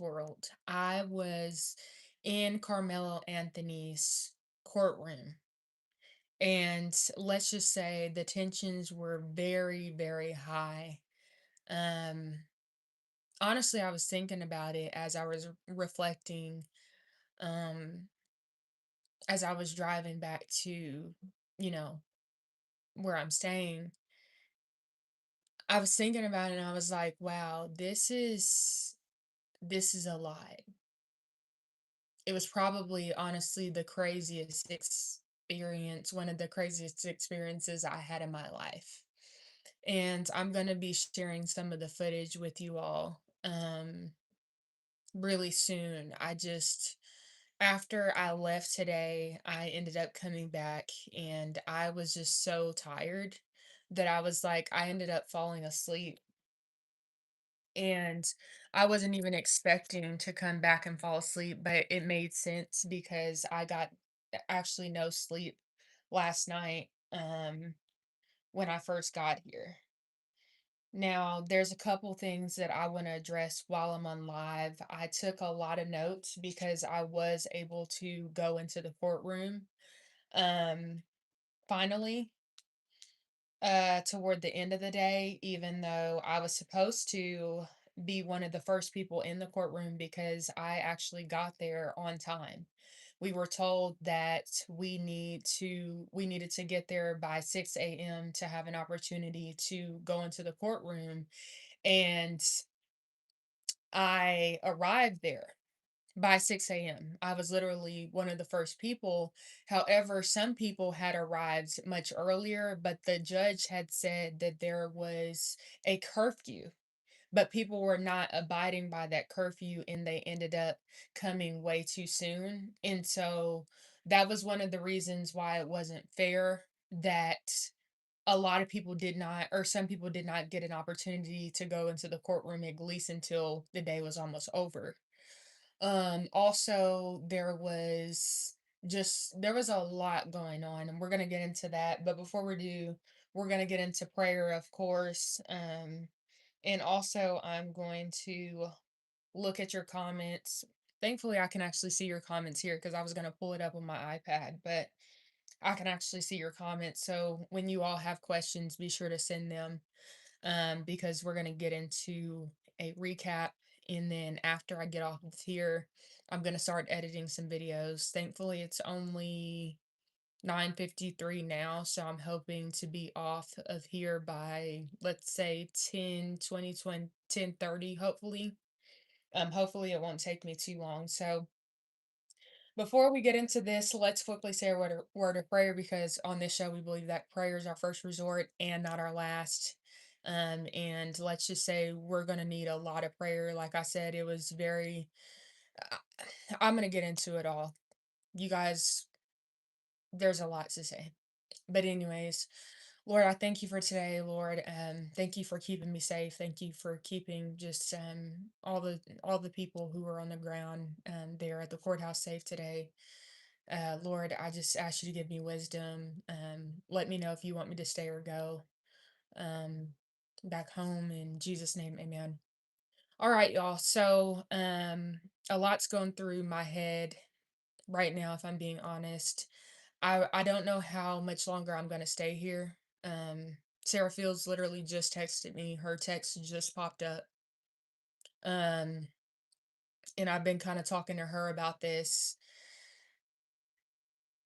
world. I was in Carmelo Anthony's courtroom. And let's just say the tensions were very, very high. Um, Honestly, I was thinking about it as I was reflecting, um, as I was driving back to, you know, where I'm staying. I was thinking about it and I was like, wow, this is a lot. It was probably honestly the craziest experience, one of the craziest experiences I had in my life. And I'm going to be sharing some of the footage with you all really soon. After I left today, I ended up coming back and I was just so tired that I ended up falling asleep. And I wasn't even expecting to come back and fall asleep, but it made sense because I got actually no sleep last night when I first got here. Now, there's a couple things that I want to address while I'm on live. I took a lot of notes because I was able to go into the courtroom um finally toward the end of the day, even though I was supposed to be one of the first people in the courtroom because I actually got there on time. We were told that we needed to get there by 6 a.m. to have an opportunity to go into the courtroom. And I arrived there by 6 a.m. I was literally one of the first people. However, some people had arrived much earlier, but the judge had said that there was a curfew, but people were not abiding by that curfew and they ended up coming way too soon. And so that was one of the reasons why it wasn't fair that a lot of people did not, or some people did not get an opportunity to go into the courtroom at least until the day was almost over. Also, there was a lot going on, and we're gonna get into that. But before we do, we're gonna get into prayer, of course. And also I'm going to look at your comments. Thankfully, I can actually see your comments here because I was gonna pull it up on my iPad, but I can actually see your comments. So when you all have questions, be sure to send them because we're going to get into a recap. And then after I get off of here, I'm going to start editing some videos. Thankfully, it's only 9:53 now, so I'm hoping to be off of here by, let's say, 10:30, hopefully. Hopefully it won't take me too long. So before we get into this, let's quickly say a word of prayer because on this show we believe that prayer is our first resort and not our last. And let's just say we're gonna need a lot of prayer. Like I said, it was very. I- I'm gonna get into it all. You guys, there's a lot to say. But anyways, Lord, I thank you for today, Lord. Thank you for keeping me safe. Thank you for keeping just all the people who were on the ground there at the courthouse safe today. Lord, I just ask you to give me wisdom. Let me know if you want me to stay or go um, back home. In Jesus' name, amen. All right, y'all. So, a lot's going through my head right now, if I'm being honest. I don't know how much longer I'm going to stay here. Sarah Fields literally just texted me. Her text just popped up. Um, and I've been kind of talking to her about this.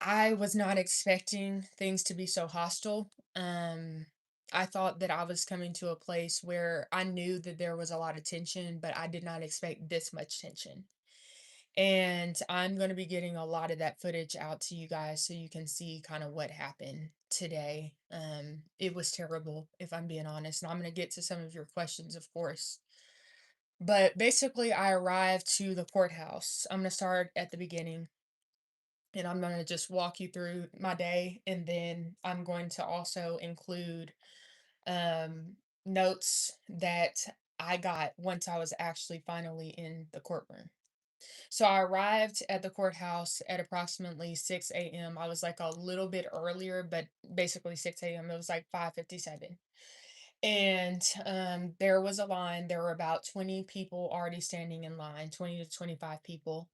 I was not expecting things to be so hostile. I thought that I was coming to a place where I knew that there was a lot of tension, but I did not expect this much tension. And I'm going to be getting a lot of that footage out to you guys so you can see kind of what happened today. It was terrible, if I'm being honest. And I'm going to get to some of your questions, of course. But basically, I arrived to the courthouse. I'm going to start at the beginning and I'm going to just walk you through my day. And then I'm going to also include notes that I got once I was actually finally in the courtroom. So I arrived at the courthouse at approximately 6 a.m. I was like a little bit earlier, but basically 6 a.m. It was like 5:57. And there was a line. There were about 20 people already standing in line, 20 to 25 people.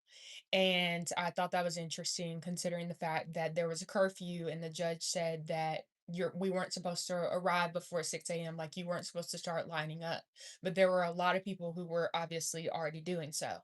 And I thought that was interesting considering the fact that there was a curfew and the judge said that we weren't supposed to arrive before 6 a.m. Like you weren't supposed to start lining up. But there were a lot of people who were obviously already doing so.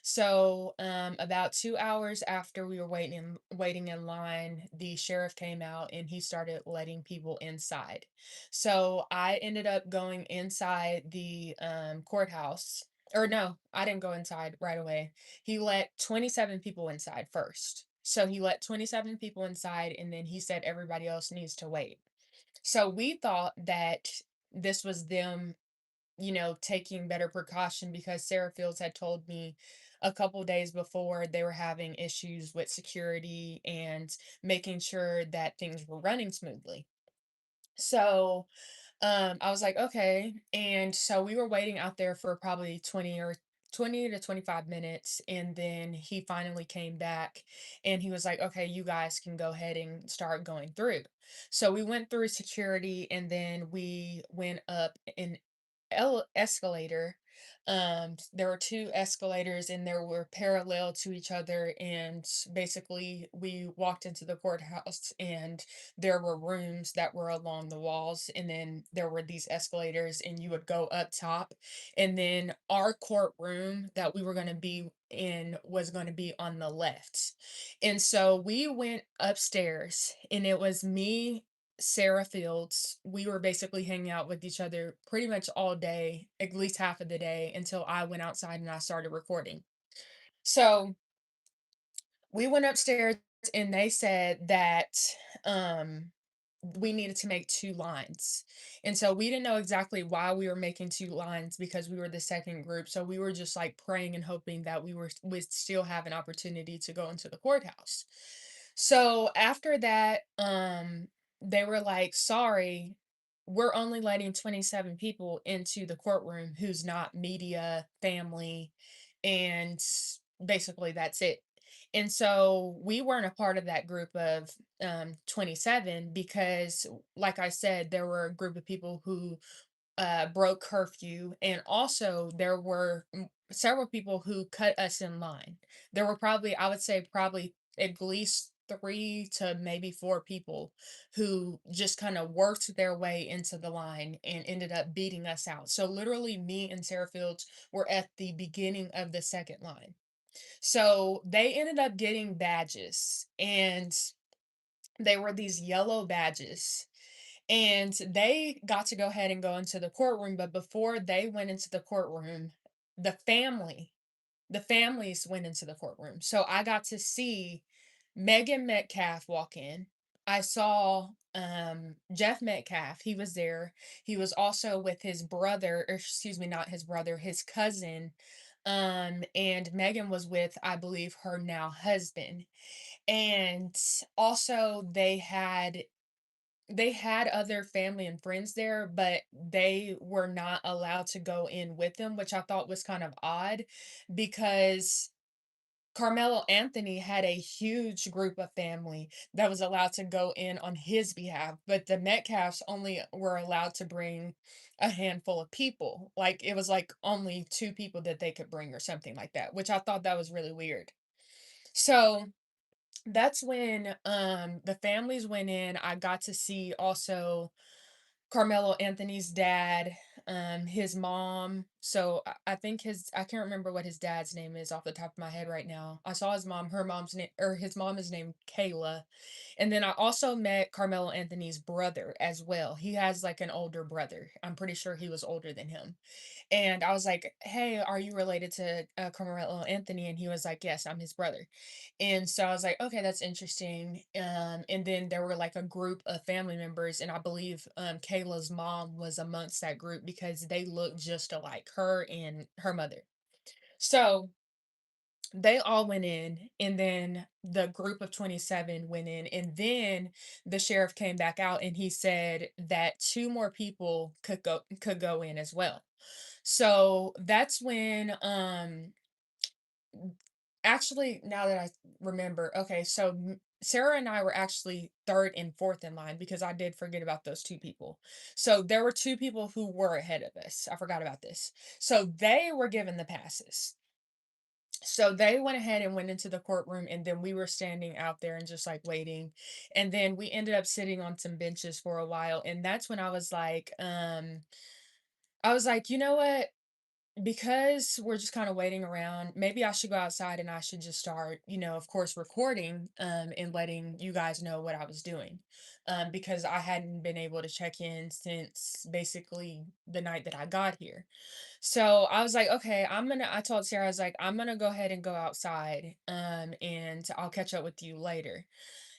So about 2 hours after we were waiting in line, the sheriff came out and he started letting people inside. So I ended up going inside the courthouse. Or no, I didn't go inside right away. He let 27 people inside first. So he let 27 people inside and then he said everybody else needs to wait. So we thought that this was them, taking better precaution because Sarah Fields had told me a couple days before they were having issues with security and making sure that things were running smoothly. So I was like, okay. And so we were waiting out there for probably 20 to 25 minutes. And then he finally came back and he was like, okay, you guys can go ahead and start going through. So we went through security and then we went up an escalator. There were two escalators and they were parallel to each other. And basically, we walked into the courthouse and there were rooms that were along the walls. And then there were these escalators, and you would go up top. And then our courtroom that we were going to be in was going to be on the left. And so we went upstairs, and it was me, Sarah Fields. We were basically hanging out with each other pretty much all day, at least half of the day, until I went outside and I started recording. So we went upstairs and they said that um we needed to make two lines. And so we didn't know exactly why we were making two lines because we were the second group. So we were just like praying and hoping that would still have an opportunity to go into the courthouse. So after that, they were like, sorry, we're only letting 27 people into the courtroom who's not media, family, and basically that's it. And so we weren't a part of that group of 27 because, like I said, there were a group of people who broke curfew, and also there were several people who cut us in line. There were probably, I would say, probably at least three to maybe four people who just kind of worked their way into the line and ended up beating us out. So literally, me and Sarah Fields were at the beginning of the second line. So they ended up getting badges, and they were these yellow badges. And they got to go ahead and go into the courtroom. But before they went into the courtroom, the family, the families went into the courtroom. So I got to see Megan Metcalf walk in. I saw Jeff Metcalf. He was there. He was also with his brother, or excuse me, not his brother, his cousin. And Megan was with, I believe, her now husband. And also they had other family and friends there, but they were not allowed to go in with them, which I thought was kind of odd because Carmelo Anthony had a huge group of family that was allowed to go in on his behalf, but the Metcalfs only were allowed to bring a handful of people. Like it was like only two people that they could bring or something like that, which I thought that was really weird. So that's when the families went in. I got to see also Carmelo Anthony's dad, his mom. So I think I can't remember what his dad's name is off the top of my head right now. I saw his mom, her mom's name, or his mom is named Kayla. And then I also met Carmelo Anthony's brother as well. He has like an older brother. I'm pretty sure he was older than him. And I was like, "Hey, are you related to Carmelo Anthony?" And he was like, "Yes, I'm his brother." And so I was like, "Okay, that's interesting." And then there were like a group of family members, and I believe Kayla's mom was amongst that group because they looked just alike, her and her mother. So they all went in, and then the group of 27 went in, and then the sheriff came back out and he said that two more people could go in as well. So that's when actually now that I remember, okay, so Sarah and I were actually 3rd and 4th in line because I did forget about those 2 people. So there were 2 people who were ahead of us. I forgot about this. So they were given the passes. So they went ahead and went into the courtroom, and then we were standing out there and just like waiting. And then we ended up sitting on some benches for a while. And that's when I was like, you know what? Because we're just kind of waiting around, maybe I should go outside and I should just start, of course, recording and letting you guys know what I was doing. Because I hadn't been able to check in since basically the night that I got here. So I was like, okay, I told Sarah, I was like, I'm gonna go ahead and go outside, and I'll catch up with you later.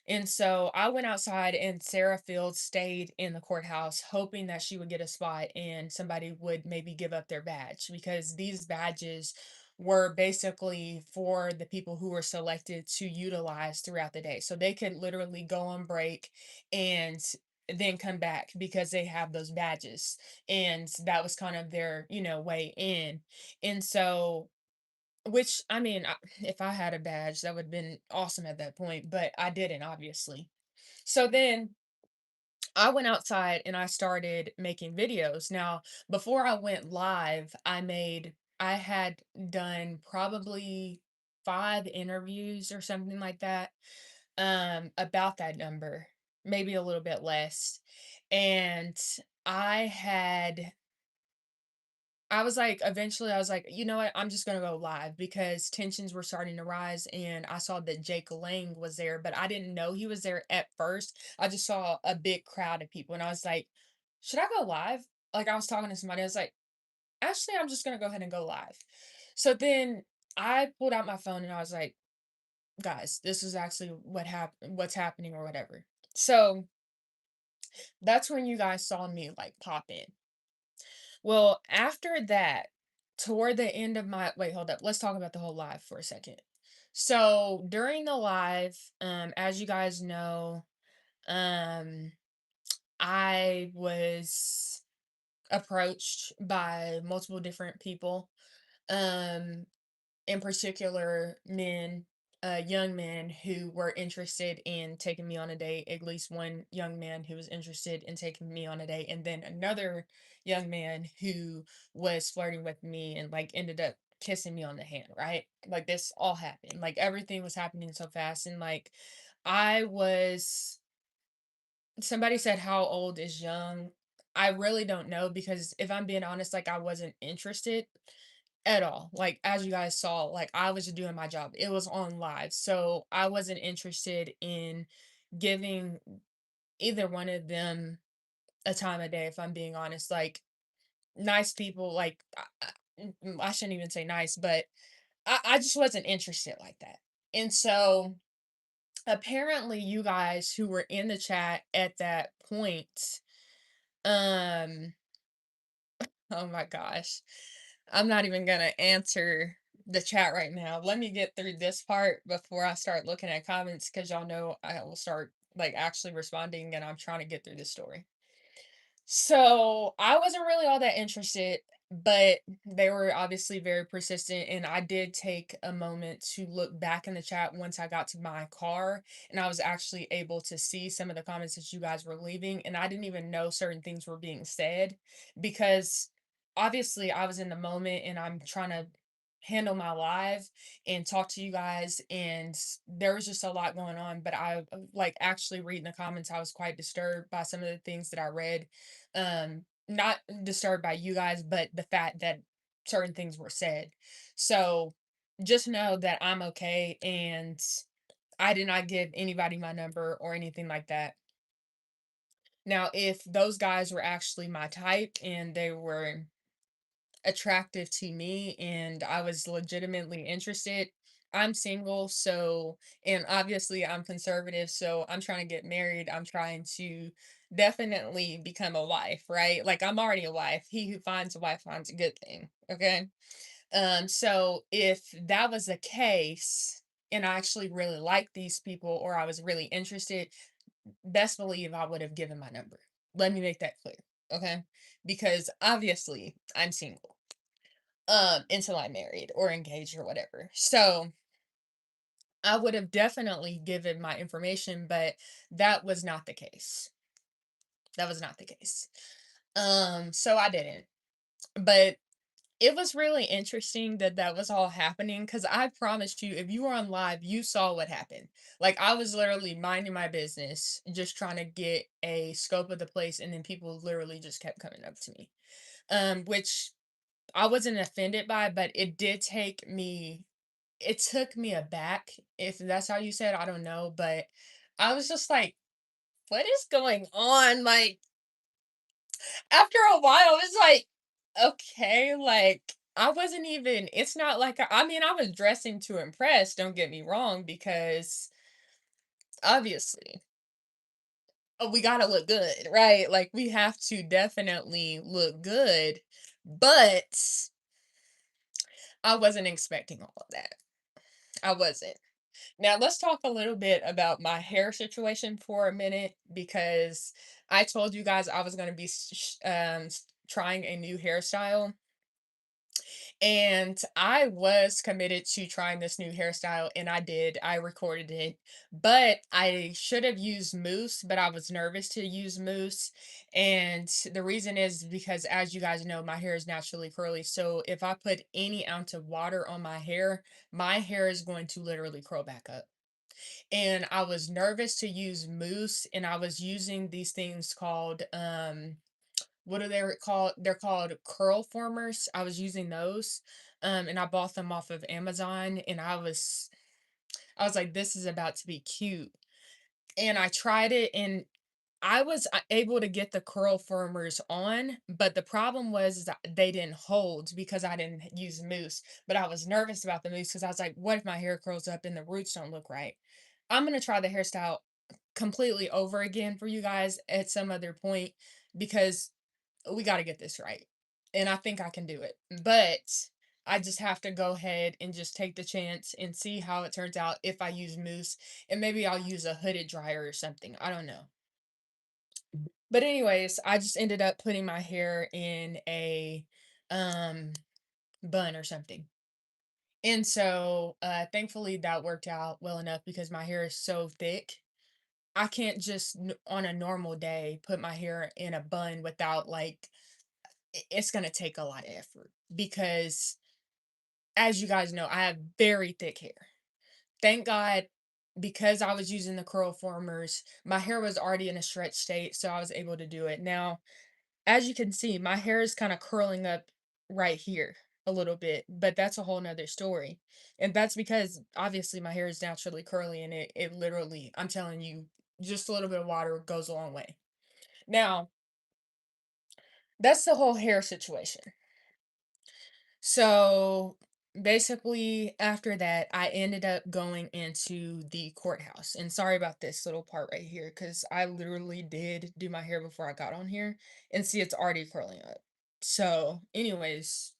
And so I went outside and Sarah Fields stayed in the courthouse hoping that she would get a spot and somebody would maybe give up their badge because these badges were basically for the people who were selected to utilize throughout the day. So they could literally go on break and then come back because they have those badges. And that was kind of their, way in. And so which, I mean, if I had a badge, that would have been awesome at that point, but I didn't, obviously. So then I went outside and I started making videos. Now, before I went live, I had done probably 5 interviews or something like that, about that number, maybe a little bit less. And I had I was like, eventually, I was like, you know what? I'm just gonna go live because tensions were starting to rise, and I saw that Jake Lang was there, but I didn't know he was there at first. I just saw a big crowd of people, and I was like, should I go live? Like, I was talking to somebody, I was like, actually, I'm just gonna go ahead and go live. So then I pulled out my phone and I was like, guys, this is actually what's happening or whatever. So that's when you guys saw me like pop in. Well, after that, toward the end of my wait, hold up. Let's talk about the whole live for a second. So during the live, as you guys know, um, I was approached by multiple different people. Um, in particular young men who were interested in taking me on a date, at least one young man who was interested in taking me on a date, and then another young man who was flirting with me and like ended up kissing me on the hand, right? Like this all happened. Like everything was happening so fast. And like I was somebody said how old is young. I really don't know because if I'm being honest, like I wasn't interested at all. Like, as you guys saw, like, I was just doing my job. It was on live, so I wasn't interested in giving either one of them a time of day, if I'm being honest. Like, nice people, like, I shouldn't even say nice, but I just wasn't interested like that. And so, apparently, you guys who were in the chat at that point, um, oh my gosh. I'm not even gonna answer the chat right now. Let me get through this part before I start looking at comments because y'all know I will start like actually responding and I'm trying to get through the story. So I wasn't really all that interested, but they were obviously very persistent. And I did take a moment to look back in the chat once I got to my car, and I was actually able to see some of the comments that you guys were leaving. And I didn't even know certain things were being said because obviously I was in the moment and I'm trying to handle my live and talk to you guys, and there was just a lot going on. But I like actually reading the comments, I was quite disturbed by some of the things that I read. Not disturbed by you guys, but the fact that certain things were said. So just know that I'm okay, and I did not give anybody my number or anything like that. Now, if those guys were actually my type and they were attractive to me and I was legitimately interested. I'm single, so and obviously I'm conservative, so I'm trying to get married. I'm trying to definitely become a wife, right? Like I'm already a wife. He who finds a wife finds a good thing. Okay. So if that was the case and I actually really liked these people or I was really interested, best believe I would have given my number. Let me make that clear. Okay. Because obviously I'm single until I'm married or engaged or whatever. So I would have definitely given my information, but that was not the case. That was not the case. So I didn't. But it was really interesting that that was all happening because I promised you, if you were on live, you saw what happened. Like I was literally minding my business, just trying to get a scope of the place, and then people literally just kept coming up to me. Which I wasn't offended by, but it took me aback, if that's how you said, I don't know, but I was just like, what is going on? Like after a while, it's like, okay, like I wasn't even, it's not like, I mean, I was dressing to impress, don't get me wrong, because obviously, we gotta look good, right? Like we have to definitely look good, but I wasn't expecting all of that. I wasn't. Now let's talk a little bit about my hair situation for a minute because I told you guys I was going to be trying a new hairstyle, and I was committed to trying this new hairstyle, and I did. I recorded it, but I should have used mousse, but I was nervous to use mousse. And the reason is because, as you guys know, my hair is naturally curly. So if I put any ounce of water on my hair is going to literally curl back up. And I was nervous to use mousse, and I was using these things called what are they called? They're called curl formers. I was using those. And I bought them off of Amazon, and I was like, this is about to be cute. And I tried it, and I was able to get the curl formers on, but the problem was is that they didn't hold because I didn't use mousse. But I was nervous about the mousse because I was like, what if my hair curls up and the roots don't look right? I'm gonna try the hairstyle completely over again for you guys at some other point because we got to get this right. And I think I can do it. But I just have to go ahead and just take the chance and see how it turns out if I use mousse, and maybe I'll use a hooded dryer or something. I don't know. But anyways, I just ended up putting my hair in a um bun or something. And so thankfully that worked out well enough because my hair is so thick. I can't just on a normal day put my hair in a bun without like it's going to take a lot of effort because as you guys know, I have very thick hair. Thank God, because I was using the curl formers, my hair was already in a stretch state, so I was able to do it. Now, as you can see, my hair is kind of curling up right here a little bit, but that's a whole nother story. And that's because obviously my hair is naturally curly, and it literally, I'm telling you, just a little bit of water goes a long way. Now, that's the whole hair situation. So basically, after that, I ended up going into the courthouse. And sorry about this little part right here, because I literally did do my hair before I got on here. And see, it's already curling up. So, anyways,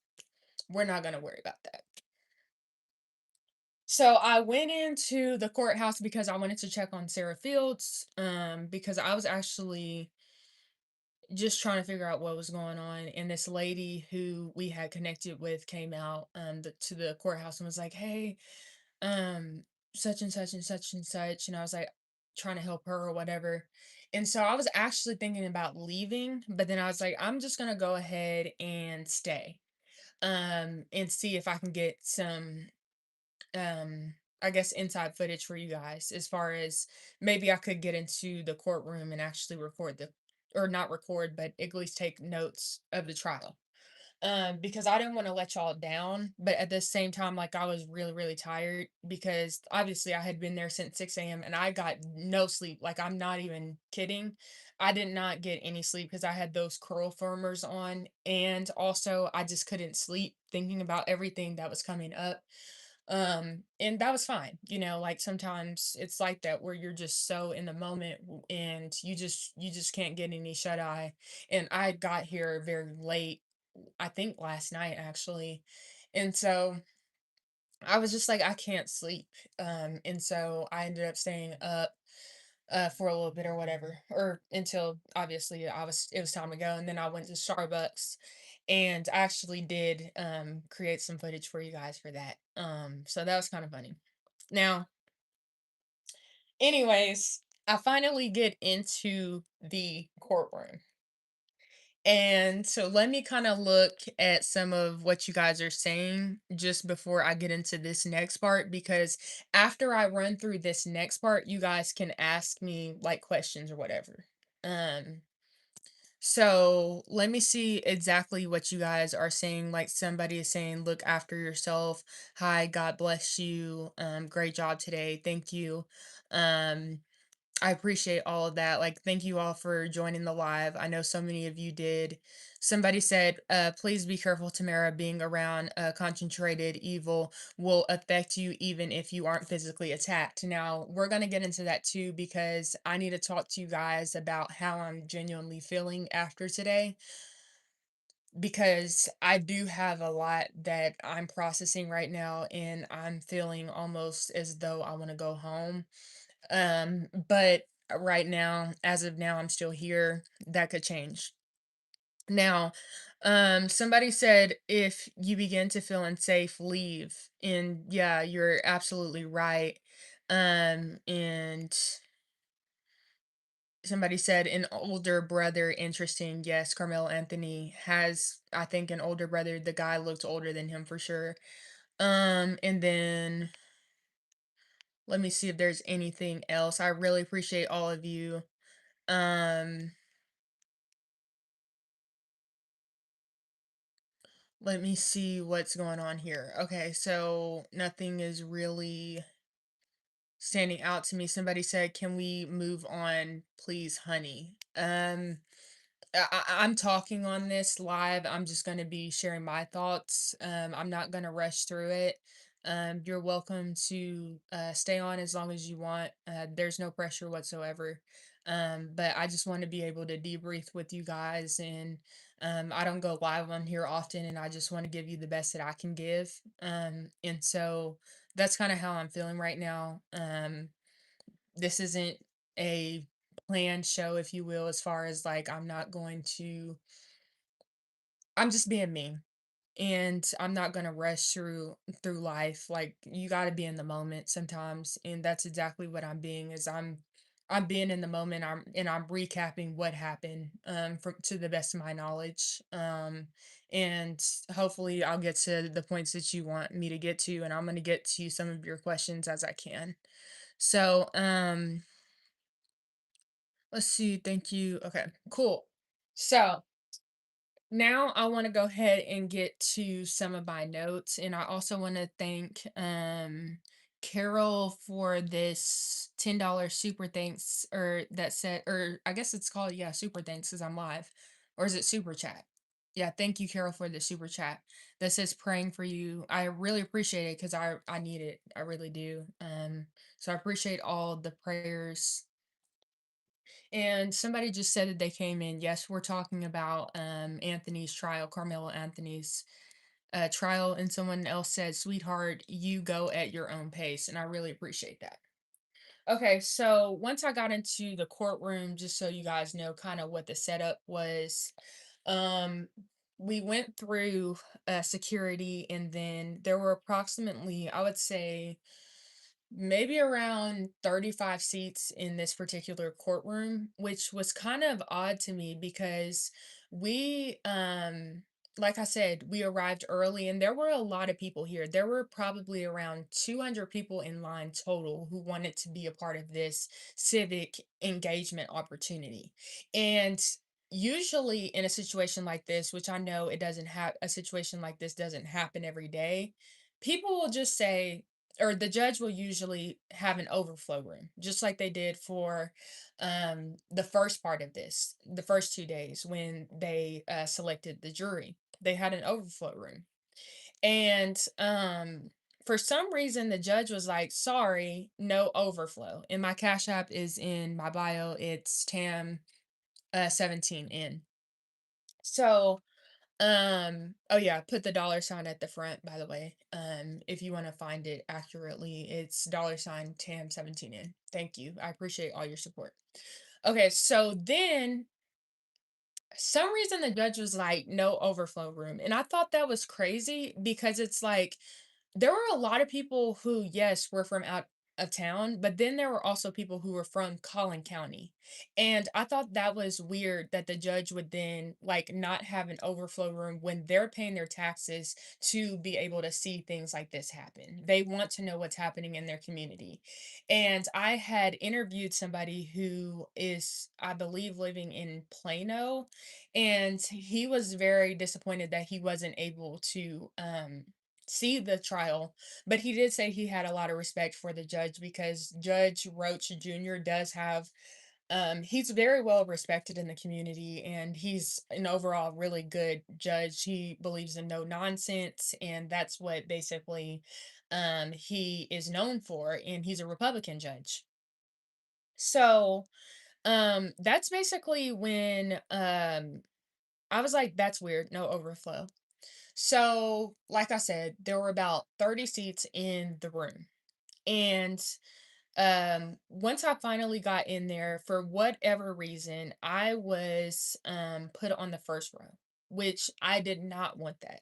we're not going to worry about that. So I went into the courthouse because I wanted to check on Sarah Fields, because I was actually just trying to figure out what was going on. And this lady who we had connected with came out to the courthouse and was like, hey, um such and such and such and such, and I was like trying to help her or whatever. And so I was actually thinking about leaving, but then I was like, I'm just gonna go ahead and stay, and see if I can get some I guess inside footage for you guys, as far as maybe I could get into the courtroom and actually record the, or not record, but at least take notes of the trial. Because I didn't want to let y'all down, but at the same time, like I was really, really tired because obviously I had been there since 6 a.m. and I got no sleep. Like I'm not even kidding. I did not get any sleep because I had those curl firmers on, and also I just couldn't sleep thinking about everything that was coming up. And that was fine. Like sometimes it's like that where you're just so in the moment, and you just can't get any shut eye. And I got here very late, I think last night actually. And so I was just like, I can't sleep. And so I ended up staying up for a little bit or whatever, or until obviously it was time to go. And then I went to Starbucks, and I actually did create some footage for you guys for that. So that was kind of funny. Now, Anyways, I finally get into the courtroom. And so let me kind of look at some of what you guys are saying just before I get into this next part, because after I run through this next part, you guys can ask me like questions or whatever. Um so let me see exactly what you guys are saying. Like somebody is saying, look after yourself. Hi, God bless you. Great job today. Thank you. Um I appreciate all of that. Like, thank you all for joining the live. I know so many of you did. Somebody said, please be careful, Tamara, being around concentrated evil will affect you even if you aren't physically attacked. Now, we're going to get into that too, because I need to talk to you guys about how I'm genuinely feeling after today, because I do have a lot that I'm processing right now, and I'm feeling almost as though I want to go home. But right now, as of now, I'm still here. That could change. Now, somebody said if you begin to feel unsafe, leave. And yeah, you're absolutely right. And somebody said an older brother, interesting. Yes, Carmelo Anthony has, I think, an older brother. The guy looks older than him for sure. And then let me see if there's anything else. I really appreciate all of you. Um, Let me see what's going on here. Okay, so nothing is really standing out to me. Somebody said, "Can we move on, please, honey?" I'm talking on this live. I'm just going to be sharing my thoughts. I'm not going to rush through it. You're welcome to stay on as long as you want. There's no pressure whatsoever. But I just want to be able to debrief with you guys. And I don't go live on here often, and I just want to give you the best that I can give. And so that's kind of how I'm feeling right now. This isn't a planned show, if you will, as far as like I'm just being me. And I'm not gonna rush through life. Like you gotta be in the moment sometimes. And that's exactly what I'm being is I'm being in the moment. I'm recapping what happened from to the best of my knowledge. And hopefully I'll get to the points that you want me to get to, and I'm gonna get to some of your questions as I can. So let's see. Thank you. Okay, cool. So now I want to go ahead and get to some of my notes, and I also want to thank Carol for this $10 super thanks, or that said, or I guess it's called, yeah, super thanks because I'm live, or is it super chat? Yeah, thank you, Carol, for the super chat that says praying for you. I really appreciate it because I need it. I really do. So I appreciate all the prayers. And somebody just said that they came in. Yes, we're talking about Anthony's trial, Carmelo Anthony's trial. And someone else said, sweetheart, you go at your own pace. And I really appreciate that. Okay, so once I got into the courtroom, just so you guys know kind of what the setup was, um, we went through security, and then there were approximately, I would say, maybe around 35 seats in this particular courtroom, which was kind of odd to me because we like I said, we arrived early and there were a lot of people here. There were probably around 200 people in line total who wanted to be a part of this civic engagement opportunity. And usually in a situation like this, which I know it doesn't have a situation like this doesn't happen every day, people will just say, or the judge will usually have an overflow room, just like they did for the first part of this, the first 2 days when they selected the jury. They had an overflow room. And for some reason, the judge was like, sorry, no overflow. And my Cash App is in my bio. It's Tam 17 in. So oh yeah, put the dollar sign at the front, by the way. If you want to find it accurately, it's dollar sign Tam 17 in. Thank you. I appreciate all your support. Okay, so then some reason the judge was like no overflow room. And I thought that was crazy because it's like there were a lot of people who, yes, were from out. of town, but then there were also people who were from Collin County. And I thought that was weird that the judge would then like not have an overflow room when they're paying their taxes to be able to see things like this happen. They want to know what's happening in their community. And I had interviewed somebody who is, I believe, living in Plano, and he was very disappointed that he wasn't able to see the trial, but he did say he had a lot of respect for the judge because Judge Roach Jr. does have he's very well respected in the community, and he's an overall really good judge. He believes in no nonsense, and that's what basically he is known for, and he's a Republican judge. So that's basically when I was like, that's weird, no overflow. So, like I said, there were about 30 seats in the room. And once I finally got in there, for whatever reason, I was put on the first row, which I did not want that.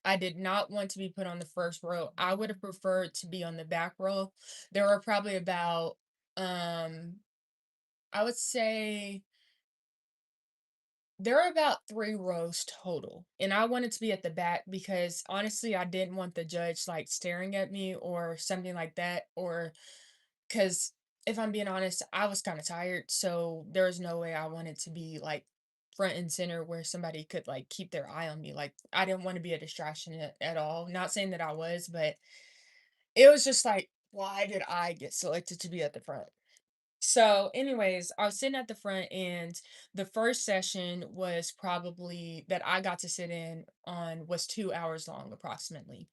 I did not want to be put on the first row. I would have preferred to be on the back row. There were probably about um I would say there are about 3 rows total, and I wanted to be at the back because, honestly, I didn't want the judge, like, staring at me or something like that, or because if I'm being honest, I was kinda tired, so there's no way I wanted to be, like, front and center where somebody could, like, keep their eye on me, like, I didn't wanna be a distraction at all, not saying that I was, but it was just like, "Why did I get selected to be at the front?" So, anyways, I was sitting at the front, and the first session was probably that I got to sit in on was 2 hours long approximately.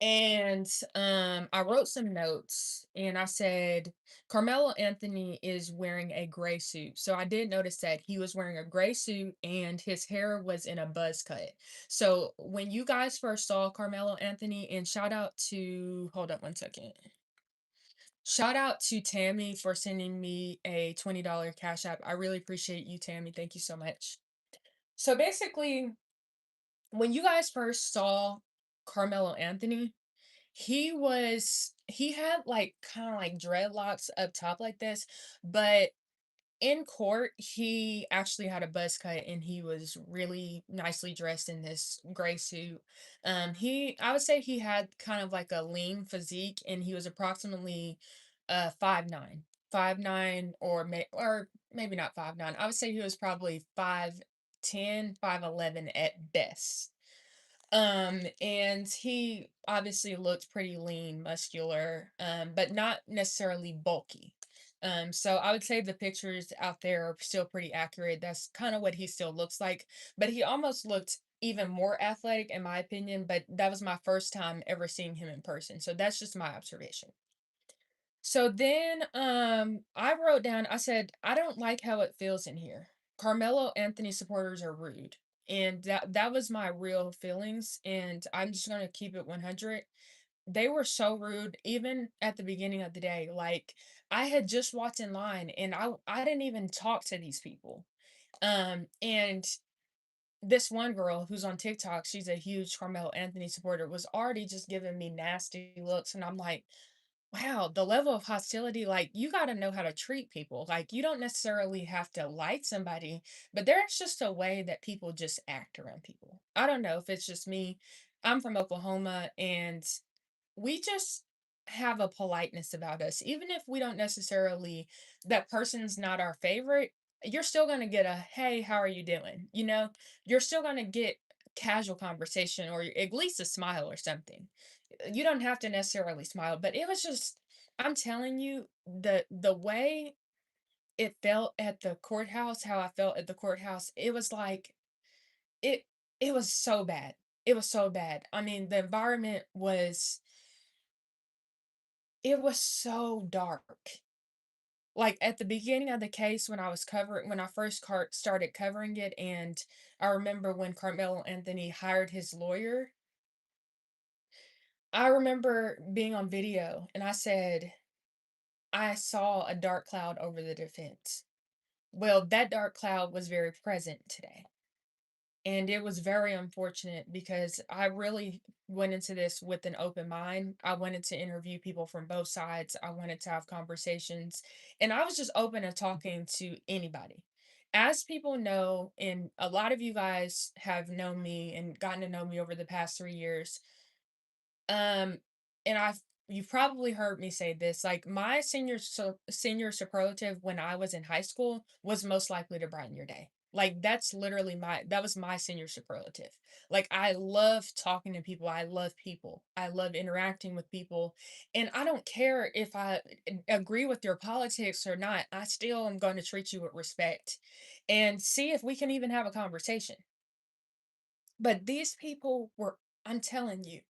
And I wrote some notes and I said, Carmelo Anthony is wearing a gray suit. So I did notice that he was wearing a gray suit and his hair was in a buzz cut. So when you guys first saw Carmelo Anthony, and shout out to, hold up one second. Shout out to Tammy for sending me a $20 Cash App. I really appreciate you, Tammy. Thank you so much. So basically, when you guys first saw Carmelo Anthony, he had like kind of like dreadlocks up top like this, but in court, he actually had a buzz cut and he was really nicely dressed in this gray suit. I would say he had kind of like a lean physique, and he was approximately 5'9", 5'9", or maybe not 5'9". I would say he was probably 5'10", 5'11" at best. And he obviously looked pretty lean, muscular, but not necessarily bulky. So I would say the pictures out there are still pretty accurate. That's kind of what he still looks like, but he almost looked even more athletic in my opinion, but that was my first time ever seeing him in person. So that's just my observation. So then I wrote down, I said, I don't like how it feels in here. Carmelo Anthony supporters are rude. And that was my real feelings. And I'm just gonna keep it 100. They were so rude, even at the beginning of the day. Like I had just walked in line and I didn't even talk to these people. And this one girl who's on TikTok, she's a huge Carmelo Anthony supporter, was already just giving me nasty looks. And I'm like, wow, the level of hostility, like, you gotta know how to treat people. Like, you don't necessarily have to like somebody, but there's just a way that people just act around people. I don't know if it's just me. I'm from Oklahoma, and we just have a politeness about us. Even if we don't necessarily, that person's not our favorite, you're still going to get a, hey, how are you doing? You're still going to get casual conversation or at least a smile or something. You don't have to necessarily smile, but it was just, I'm telling you, the way it felt at the courthouse, how I felt at the courthouse, it was like it it was so bad. It was so bad. I mean, the environment was, it was so dark. Like, at the beginning of the case, when I first started covering it, and I remember when Carmelo Anthony hired his lawyer, I remember being on video, and I said, "I saw a dark cloud over the defense." Well, that dark cloud was very present today. And it was very unfortunate because I really went into this with an open mind. I wanted to interview people from both sides. I wanted to have conversations, and I was just open to talking to anybody. As people know, and a lot of you guys have known me and gotten to know me over the past 3 years, um, and you've probably heard me say this, like my senior superlative when I was in high school was most likely to brighten your day. Like that's literally that was my senior superlative. Like I love talking to people. I love people. I love interacting with people. And I don't care if I agree with your politics or not. I still am going to treat you with respect and see if we can even have a conversation. But these people were, I'm telling you,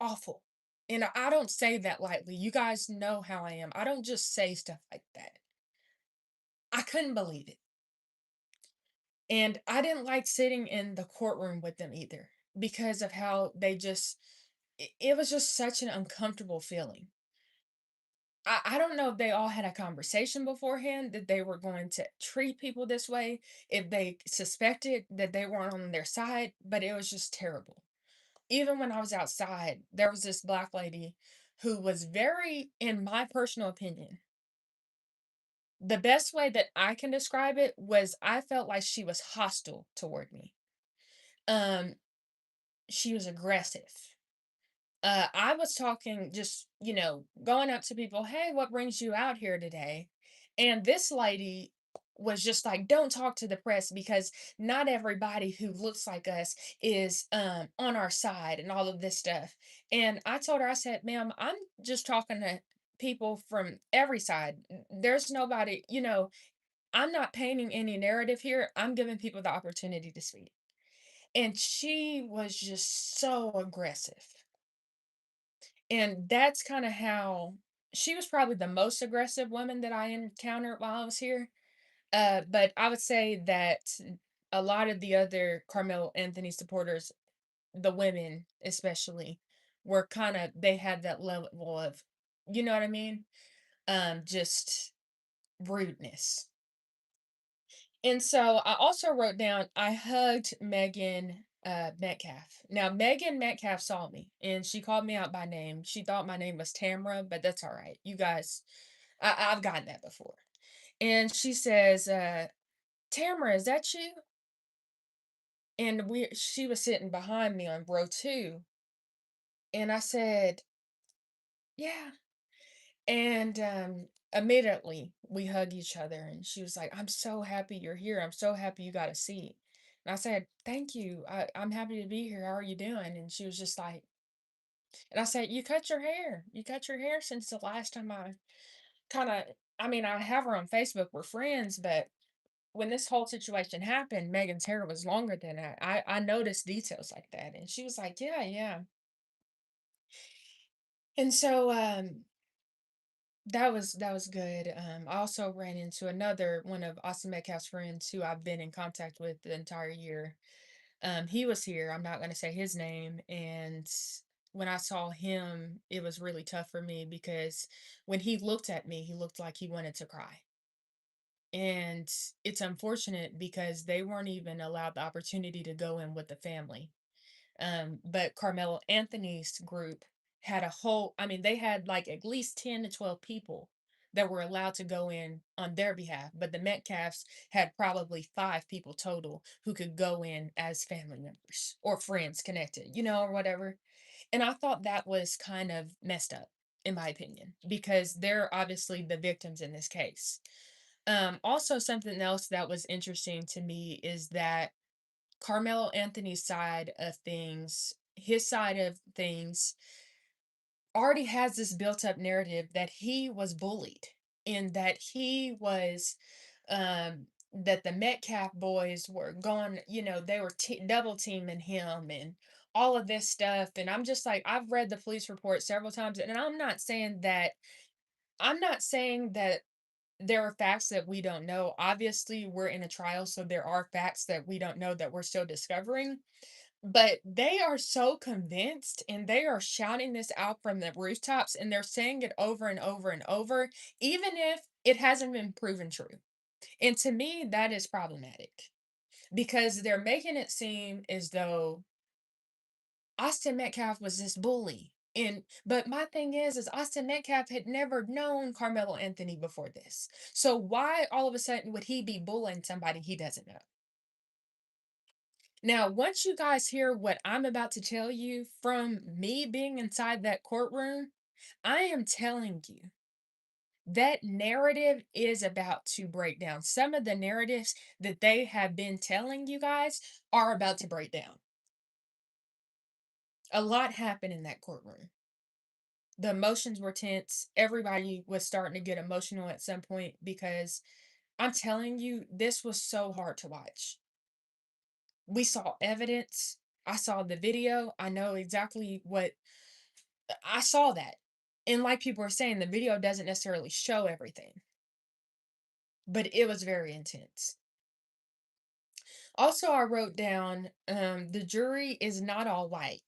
awful. And I don't say that lightly. You guys know how I am. I don't just say stuff like that. I couldn't believe it. And I didn't like sitting in the courtroom with them either because of how they just, it was just such an uncomfortable feeling. I don't know if they all had a conversation beforehand that they were going to treat people this way, if they suspected that they weren't on their side, but it was just terrible. Even when I was outside, there was this black lady who was very, in my personal opinion, the best way that I can describe it was I felt like she was hostile toward me. Um, she was aggressive. I was talking, just, going up to people, hey, what brings you out here today? And this lady was just like, don't talk to the press because not everybody who looks like us is on our side and all of this stuff. And I told her, I said, ma'am, I'm just talking to people from every side. There's nobody, I'm not painting any narrative here. I'm giving people the opportunity to speak. And she was just so aggressive. And that's kinda how she was probably the most aggressive woman that I encountered while I was here, but I would say that a lot of the other Carmelo Anthony supporters, the women especially, were kinda they had that level of, you know what I mean? Just rudeness. And so I also wrote down, I hugged Megan Metcalf. Now, Megan Metcalf saw me and she called me out by name. She thought my name was Tamra, but that's all right. You guys, I've gotten that before. And she says, Tamra, is that you? And she was sitting behind me on row two. And I said, yeah. And immediately we hug each other. And she was like, I'm so happy you're here. I'm so happy you got a seat. And I said, thank you. I'm happy to be here. How are you doing? And she was just like, and I said, you cut your hair. You cut your hair since the last time I kind of, I mean, I have her on Facebook. We're friends. But when this whole situation happened, Megan's hair was longer than that. I noticed details like that. And she was like, yeah, yeah. And so, that was good. I also ran into another one of Austin Metcalf's friends who I've been in contact with the entire year. He was here. I'm not going to say his name. And when I saw him, it was really tough for me because when he looked at me, he looked like he wanted to cry. And it's unfortunate because they weren't even allowed the opportunity to go in with the family. But Carmelo Anthony's group had a whole, I mean, they had like at least 10 to 12 people that were allowed to go in on their behalf. But the Metcalfs had probably 5 people total who could go in as family members or friends connected, or whatever. And I thought that was kind of messed up, in my opinion, because they're obviously the victims in this case. Also, something else that was interesting to me is that Carmelo Anthony's side of things, his side of things already has this built up narrative that he was bullied and that he was that the Metcalf boys were going, they were double teaming him and all of this stuff. And I'm just like, I've read the police report several times, and I'm not saying that there are facts that we don't know. Obviously, we're in a trial, so there are facts that we don't know that we're still discovering. But they are so convinced and they are shouting this out from the rooftops and they're saying it over and over and over, even if it hasn't been proven true. And to me, that is problematic. because they're making it seem as though Austin Metcalf was this bully. And but my thing is Austin Metcalf had never known Carmelo Anthony before this. So why all of a sudden would he be bullying somebody he doesn't know? Now, once you guys hear what I'm about to tell you from me being inside that courtroom, I am telling you that narrative is about to break down. Some of the narratives that they have been telling you guys are about to break down. A lot happened in that courtroom. The emotions were tense. Everybody was starting to get emotional at some point because I'm telling you, this was so hard to watch. We saw evidence. I saw the video. I know exactly what I saw that. And like people are saying, the video doesn't necessarily show everything, but it was very intense. Also, I wrote down the jury is not all white.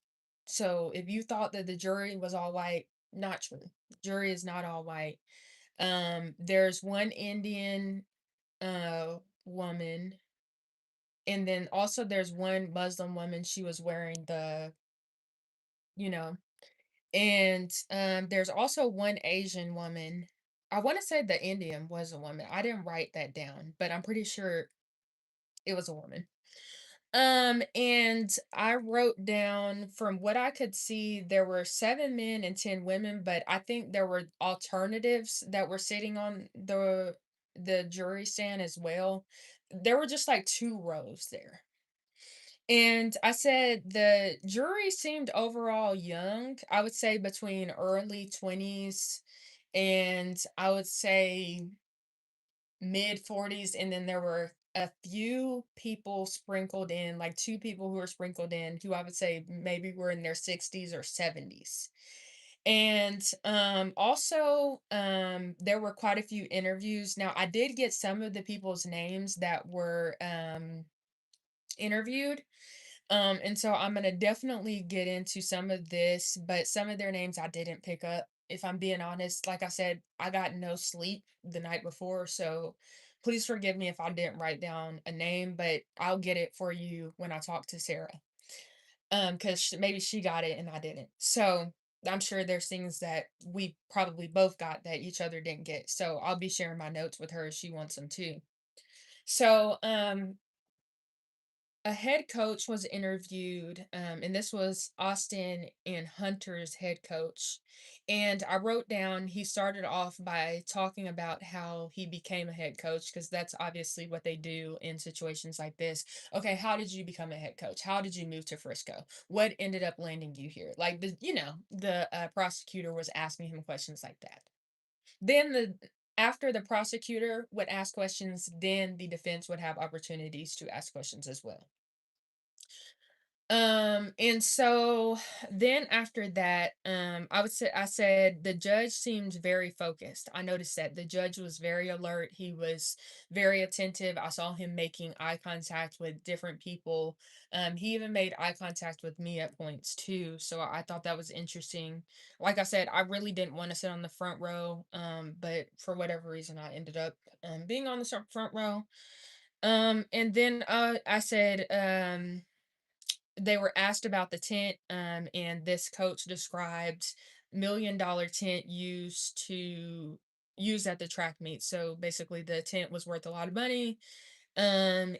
So if you thought that the jury was all white, not true. Jury is not all white. There's one Indian woman, and then also there's one Muslim woman. She was wearing the, you know, and there's also one Asian woman. I want to say the Indian was a woman. I didn't write that down, but I'm pretty sure it was a woman. And I wrote down from what I could see, there were 7 men and 10 women, but I think there were alternatives that were sitting on the jury stand as well. There were just like 2 rows there. And I said the jury seemed overall young. I would say between early 20s and I would say mid 40s, and then there were a few people sprinkled in, like 2 people who were sprinkled in who I would say maybe were in their 60s or 70s. And also there were quite a few interviews. Now I did get some of the people's names that were interviewed, and so I'm gonna definitely get into some of this, but some of their names I didn't pick up. If I'm being honest, like I said, I got no sleep the night before, so please forgive me if I didn't write down a name, but I'll get it for you when I talk to Sarah. Because maybe she got it and I didn't. So I'm sure there's things that we probably both got that each other didn't get. So I'll be sharing my notes with her if she wants them too. So a head coach was interviewed, and this was Austin and Hunter's head coach. And I wrote down he started off by talking about how he became a head coach, because that's obviously what they do in situations like this. Okay, how did you become a head coach? How did you move to Frisco? What ended up landing you here? Like the prosecutor was asking him questions like that. Then after the prosecutor would ask questions, then the defense would have opportunities to ask questions as well. And so then after that, I said the judge seemed very focused. I noticed that the judge was very alert. He was very attentive. I saw him making eye contact with different people. He even made eye contact with me at points too. So I thought that was interesting. Like I said, I really didn't want to sit on the front row. But for whatever reason, I ended up being on the front row. And then I said, they were asked about the tent, and this coach described $1 million tent used at the track meet. So basically, the tent was worth a lot of money. And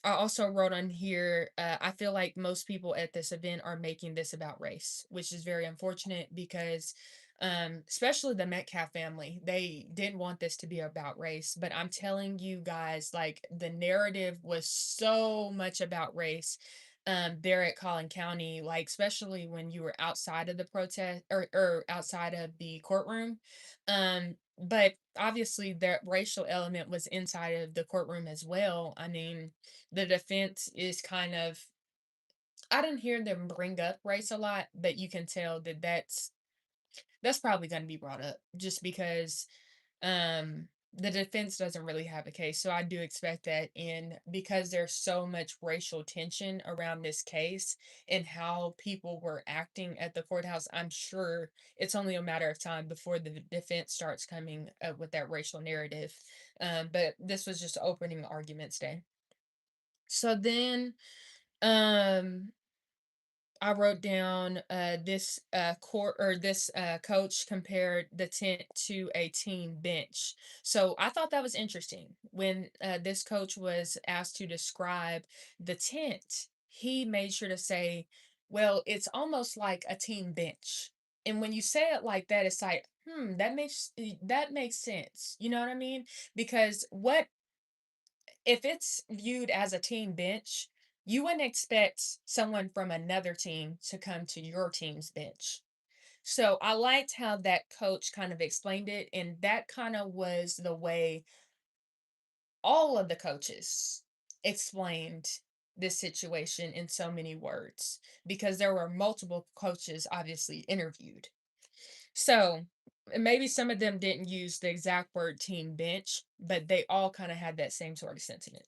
I also wrote on here, I feel like most people at this event are making this about race, which is very unfortunate because, especially the Metcalf family, they didn't want this to be about race. But I'm telling you guys, like the narrative was so much about race. There at Collin County, like especially when you were outside of the protest or outside of the courtroom. But obviously, the racial element was inside of the courtroom as well. I mean, the defense is kind of, I didn't hear them bring up race a lot, but you can tell that that's probably going to be brought up just because the defense doesn't really have a case. So I do expect that in because there's so much racial tension around this case and how people were acting at the courthouse, I'm sure it's only a matter of time before the defense starts coming up with that racial narrative. But this was just opening arguments day. So then um I wrote down this court or this coach compared the tent to a team bench. So I thought that was interesting. When this coach was asked to describe the tent, he made sure to say, well, it's almost like a team bench. And when you say it like that, it's like, that makes sense. You know what I mean? Because what if it's viewed as a team bench, you wouldn't expect someone from another team to come to your team's bench. So I liked how that coach kind of explained it, and that kind of was the way all of the coaches explained this situation in so many words because there were multiple coaches obviously interviewed. So maybe some of them didn't use the exact word team bench, but they all kind of had that same sort of sentiment.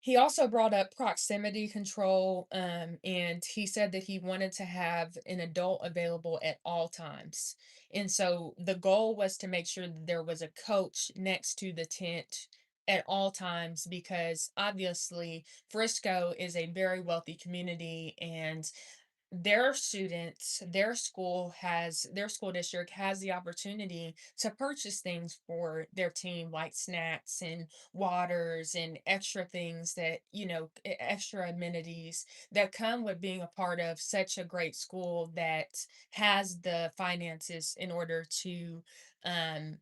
He also brought up proximity control, and he said that he wanted to have an adult available at all times. And so the goal was to make sure that there was a coach next to the tent at all times because obviously Frisco is a very wealthy community and their students, their school district has the opportunity to purchase things for their team, like snacks and waters and extra things that, extra amenities that come with being a part of such a great school that has the finances in order um,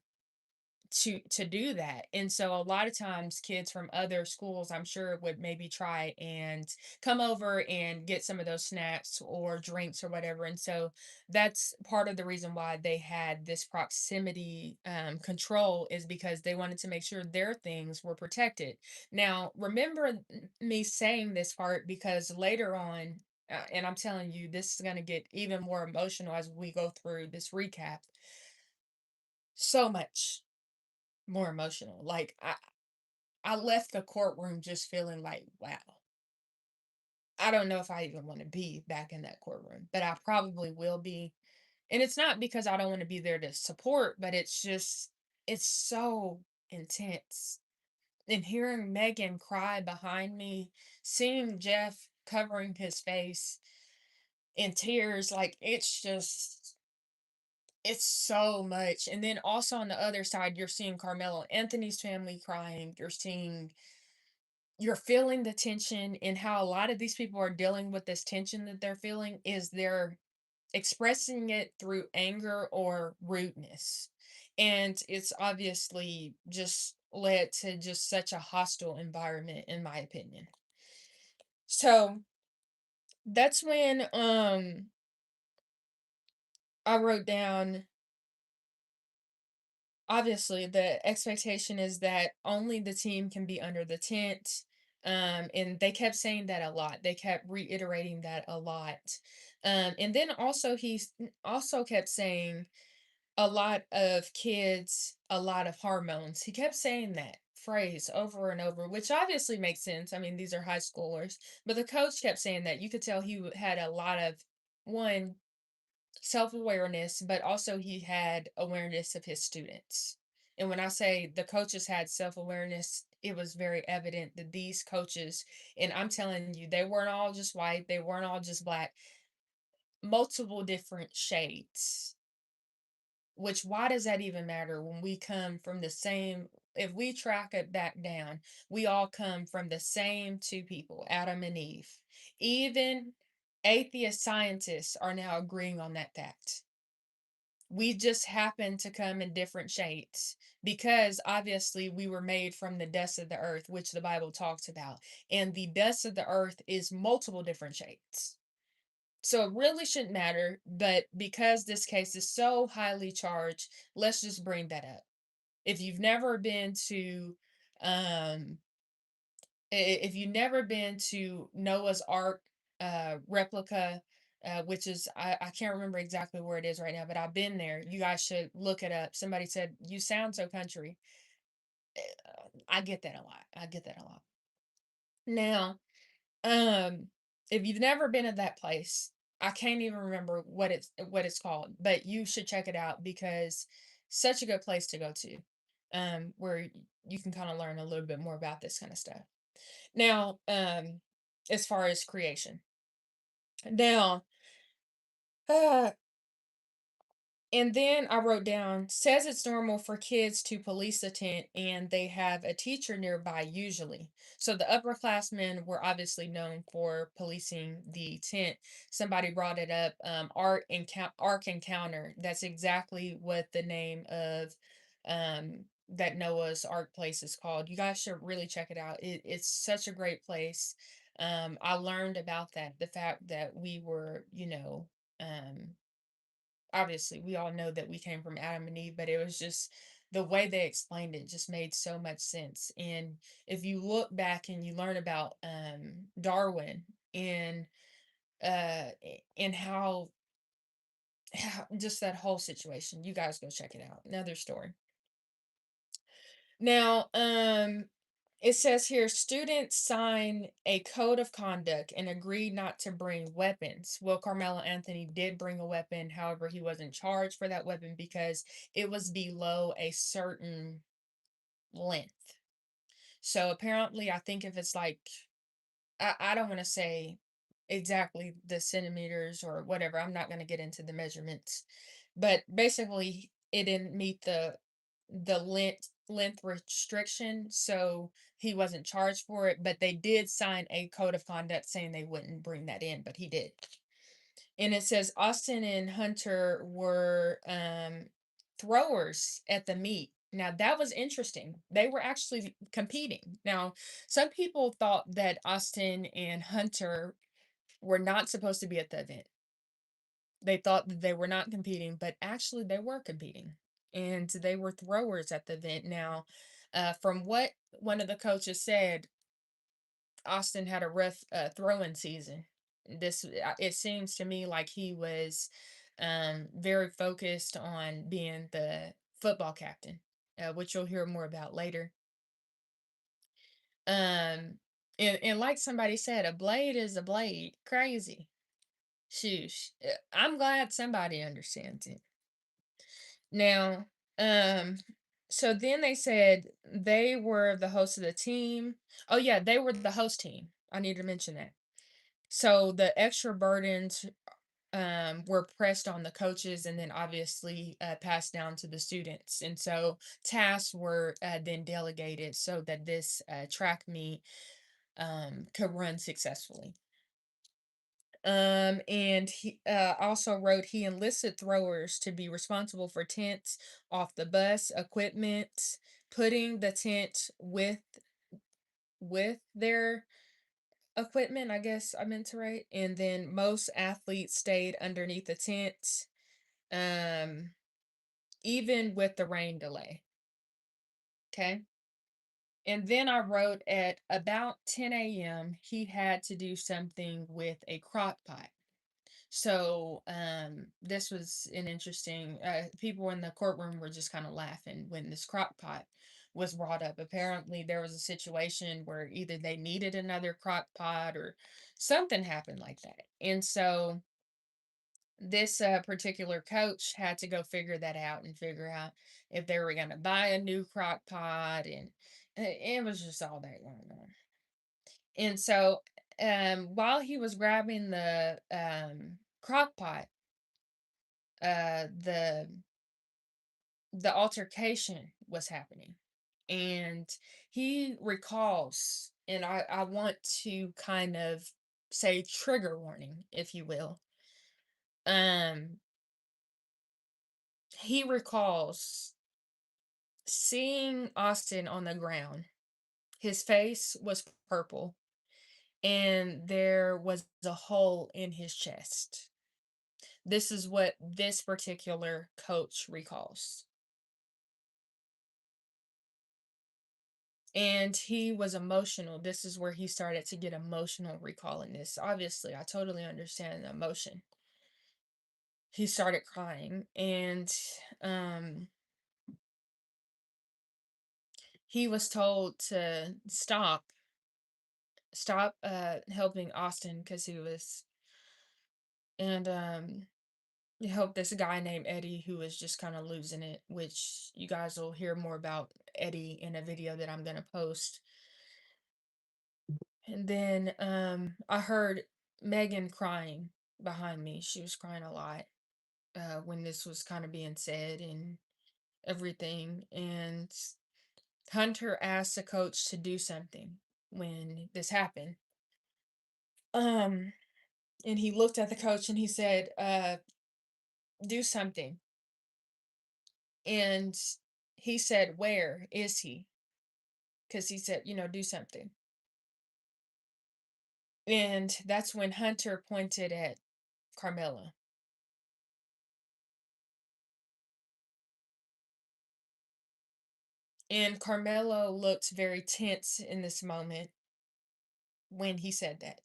to do that. And so a lot of times kids from other schools I'm sure would maybe try and come over and get some of those snacks or drinks or whatever. And so that's part of the reason why they had this proximity control is because they wanted to make sure their things were protected. Now remember me saying this part because later on and I'm telling you this is going to get even more emotional as we go through this recap. So much more emotional. Like I left the courtroom just feeling like, wow, I don't know if I even want to be back in that courtroom, but I probably will be. And it's not because I don't want to be there to support, but it's so intense. And hearing Megan cry behind me, seeing Jeff covering his face in tears, like it's so much. And then also on the other side, you're seeing Carmelo Anthony's family crying. You're feeling the tension and how a lot of these people are dealing with this tension that they're feeling is they're expressing it through anger or rudeness. And it's obviously just led to just such a hostile environment in my opinion. So that's when I wrote down obviously the expectation is that only the team can be under the tent, and they kept saying that a lot, they kept reiterating that a lot, and then also also kept saying a lot of kids, a lot of hormones. He kept saying that phrase over and over, which obviously makes sense. I mean, these are high schoolers, but the coach kept saying that. You could tell had a lot of one self-awareness, but also he had awareness of his students. And when I say the coaches had self-awareness, it was very evident that these coaches, and I'm telling you, they weren't all just white, they weren't all just black, multiple different shades. Which why does that even matter when we come from the same if we track it back down, we all come from the same two people, Adam and Eve. Even atheist scientists are now agreeing on that fact. We just happen to come in different shades because obviously we were made from the dust of the earth, which the Bible talks about. And the dust of the earth is multiple different shades. So it really shouldn't matter, but because this case is so highly charged, let's just bring that up. If you've never been to um if you've never been to Noah's Ark replica, which is I can't remember exactly where it is right now, but I've been there. You guys should look it up. Somebody said you sound so country. I get that a lot. I get that a lot. Now, um, if you've never been at that place, I can't even remember what it's called, but you should check it out because such a good place to go to, where you can kind of learn a little bit more about this kind of stuff. Now, as far as creation, now, uh, and then I wrote down, says it's normal for kids to police a tent and they have a teacher nearby usually. So the upperclassmen were obviously known for policing the tent. Somebody brought it up, Ark Encounter. That's exactly what the name of that Noah's Ark place is called. You guys should really check it out. It's such a great place. I learned about that, the fact that we were, obviously we all know that we came from Adam and Eve, but it was just the way they explained it just made so much sense. And if you look back and you learn about Darwin and and how just that whole situation, you guys go check it out. Another story. Now, it says here students sign a code of conduct and agree not to bring weapons. Well, Carmelo Anthony did bring a weapon. However, he wasn't charged for that weapon because it was below a certain length. So apparently, I think if it's like, I don't want to say exactly the centimeters or whatever. I'm not going to get into the measurements, but basically, it didn't meet the length restriction, so he wasn't charged for it. But they did sign a code of conduct saying they wouldn't bring that in, but he did. And it says Austin and Hunter were throwers at the meet. Now that was interesting. They were actually competing. Now, some people thought that Austin and Hunter were not supposed to be at the event. They thought that they were not competing, but actually they were competing. And they were throwers at the event. Now, from what one of the coaches said, Austin had a rough throwing season. It seems to me like he was very focused on being the football captain, which you'll hear more about later. And like somebody said, a blade is a blade. Crazy. Shoosh. I'm glad somebody understands it. Now, um, so then they said they were the host of the team. Oh yeah, they were the host team. I need to mention that. So the extra burdens were pressed on the coaches and then obviously passed down to the students. And so tasks were then delegated so that this track meet could run successfully. And he also wrote he enlisted throwers to be responsible for tents off the bus, equipment, putting the tent with their equipment, I guess I meant to write. And then most athletes stayed underneath the tent, um, even with the rain delay. Okay. And then I wrote at about 10 a.m. he had to do something with a crock pot. So this was an interesting. People in the courtroom were just kind of laughing when this crock pot was brought up. Apparently, there was a situation where either they needed another crock pot or something happened like that, and so this particular coach had to go figure that out and figure out if they were going to buy a new crock pot, and it was just all that going on. And so while he was grabbing the crock pot, the altercation was happening, and he recalls, and I want to kind of say trigger warning, if you will. um he recalls seeing Austin on the ground. His face was purple and there was a hole in his chest. This is what this particular coach recalls. And he was emotional. This is where he started to get emotional recalling this. Obviously, I totally understand the emotion. he started crying, and um he was told to stop helping Austin because he was and he helped this guy named Eddie who was just kind of losing it, which you guys will hear more about Eddie in a video that I'm gonna post. And then I heard Megan crying behind me. She was crying a lot when this was kind of being said and everything. And Hunter asked the coach to do something when this happened. Um, and he looked at the coach and he said, do something. And he said, where is he? Because he said, do something. And that's when Hunter pointed at Carmela. And Carmelo looked very tense in this moment when he said that.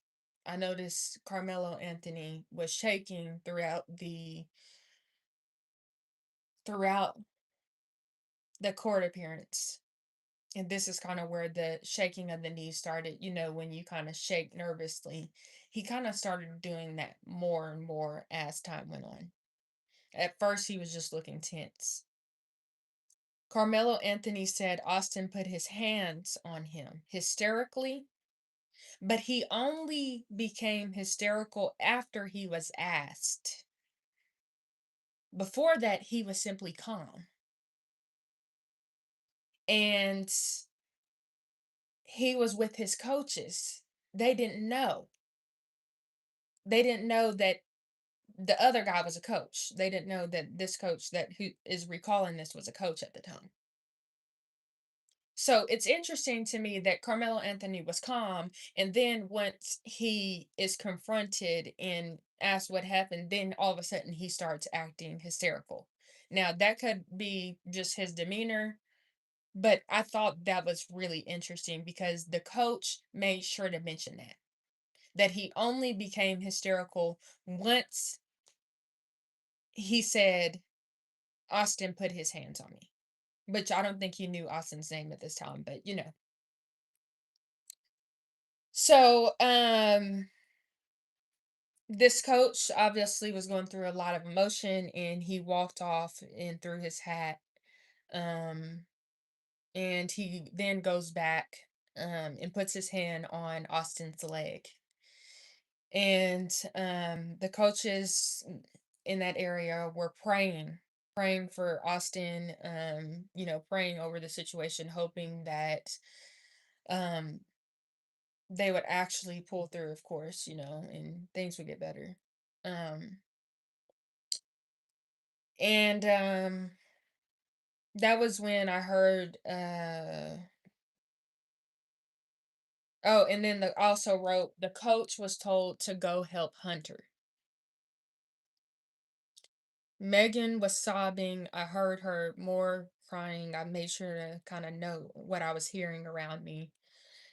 I noticed Carmelo Anthony was shaking throughout the court appearance. And this is kind of where the shaking of the knees started, when you kind of shake nervously. He kind of started doing that more and more as time went on. At first, he was just looking tense. Carmelo Anthony said Austin put his hands on him hysterically, but he only became hysterical after he was asked. Before that, he was simply calm. And he was with his coaches. They didn't know. They didn't know that the other guy was a coach. They didn't know that this coach that who is recalling this was a coach at the time. So it's interesting to me that Carmelo Anthony was calm, and then once he is confronted and asked what happened, then all of a sudden he starts acting hysterical. Now that could be just his demeanor, but I thought that was really interesting because the coach made sure to mention that he only became hysterical once he said Austin put his hands on me, which I don't think he knew Austin's name at this time, but So, this coach obviously was going through a lot of emotion and he walked off and threw his hat. Um, and he then goes back and puts his hand on Austin's leg. And the coaches in that area were praying for Austin, praying over the situation, hoping that um they would actually pull through, of course, and things would get better. Um, and that was when I heard oh, and then the also wrote the coach was told to go help Hunter. Megan was sobbing. I heard her more crying. I made sure to kind of know what I was hearing around me.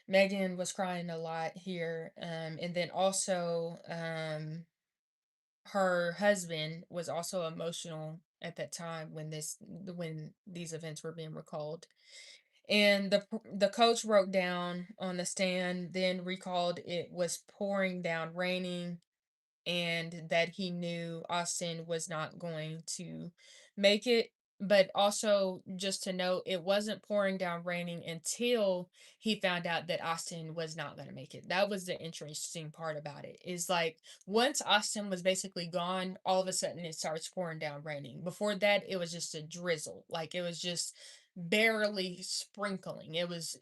Megan was crying a lot here. And then also her husband was also emotional at that time when these events were being recalled. And the coach wrote down on the stand, then recalled it was pouring down raining and that he knew Austin was not going to make it. But also, just to note, it wasn't pouring down raining until he found out that Austin was not going to make it. That was the interesting part about it. Is like once Austin was basically gone, all of a sudden it starts pouring down raining. Before that, it was just a drizzle. Like it was just barely sprinkling. It was,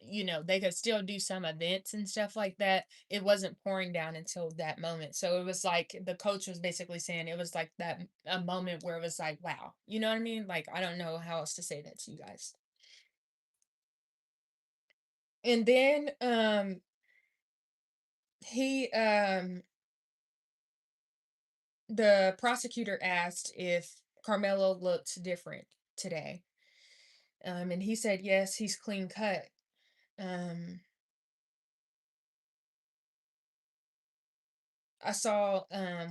they could still do some events and stuff like that. It wasn't pouring down until that moment. So it was like the coach was basically saying it was like that a moment where it was like, wow, you know what I mean? Like I don't know how else to say that to you guys. And then he the prosecutor asked if Carmelo looked different today. And he said yes, he's clean cut. Um I saw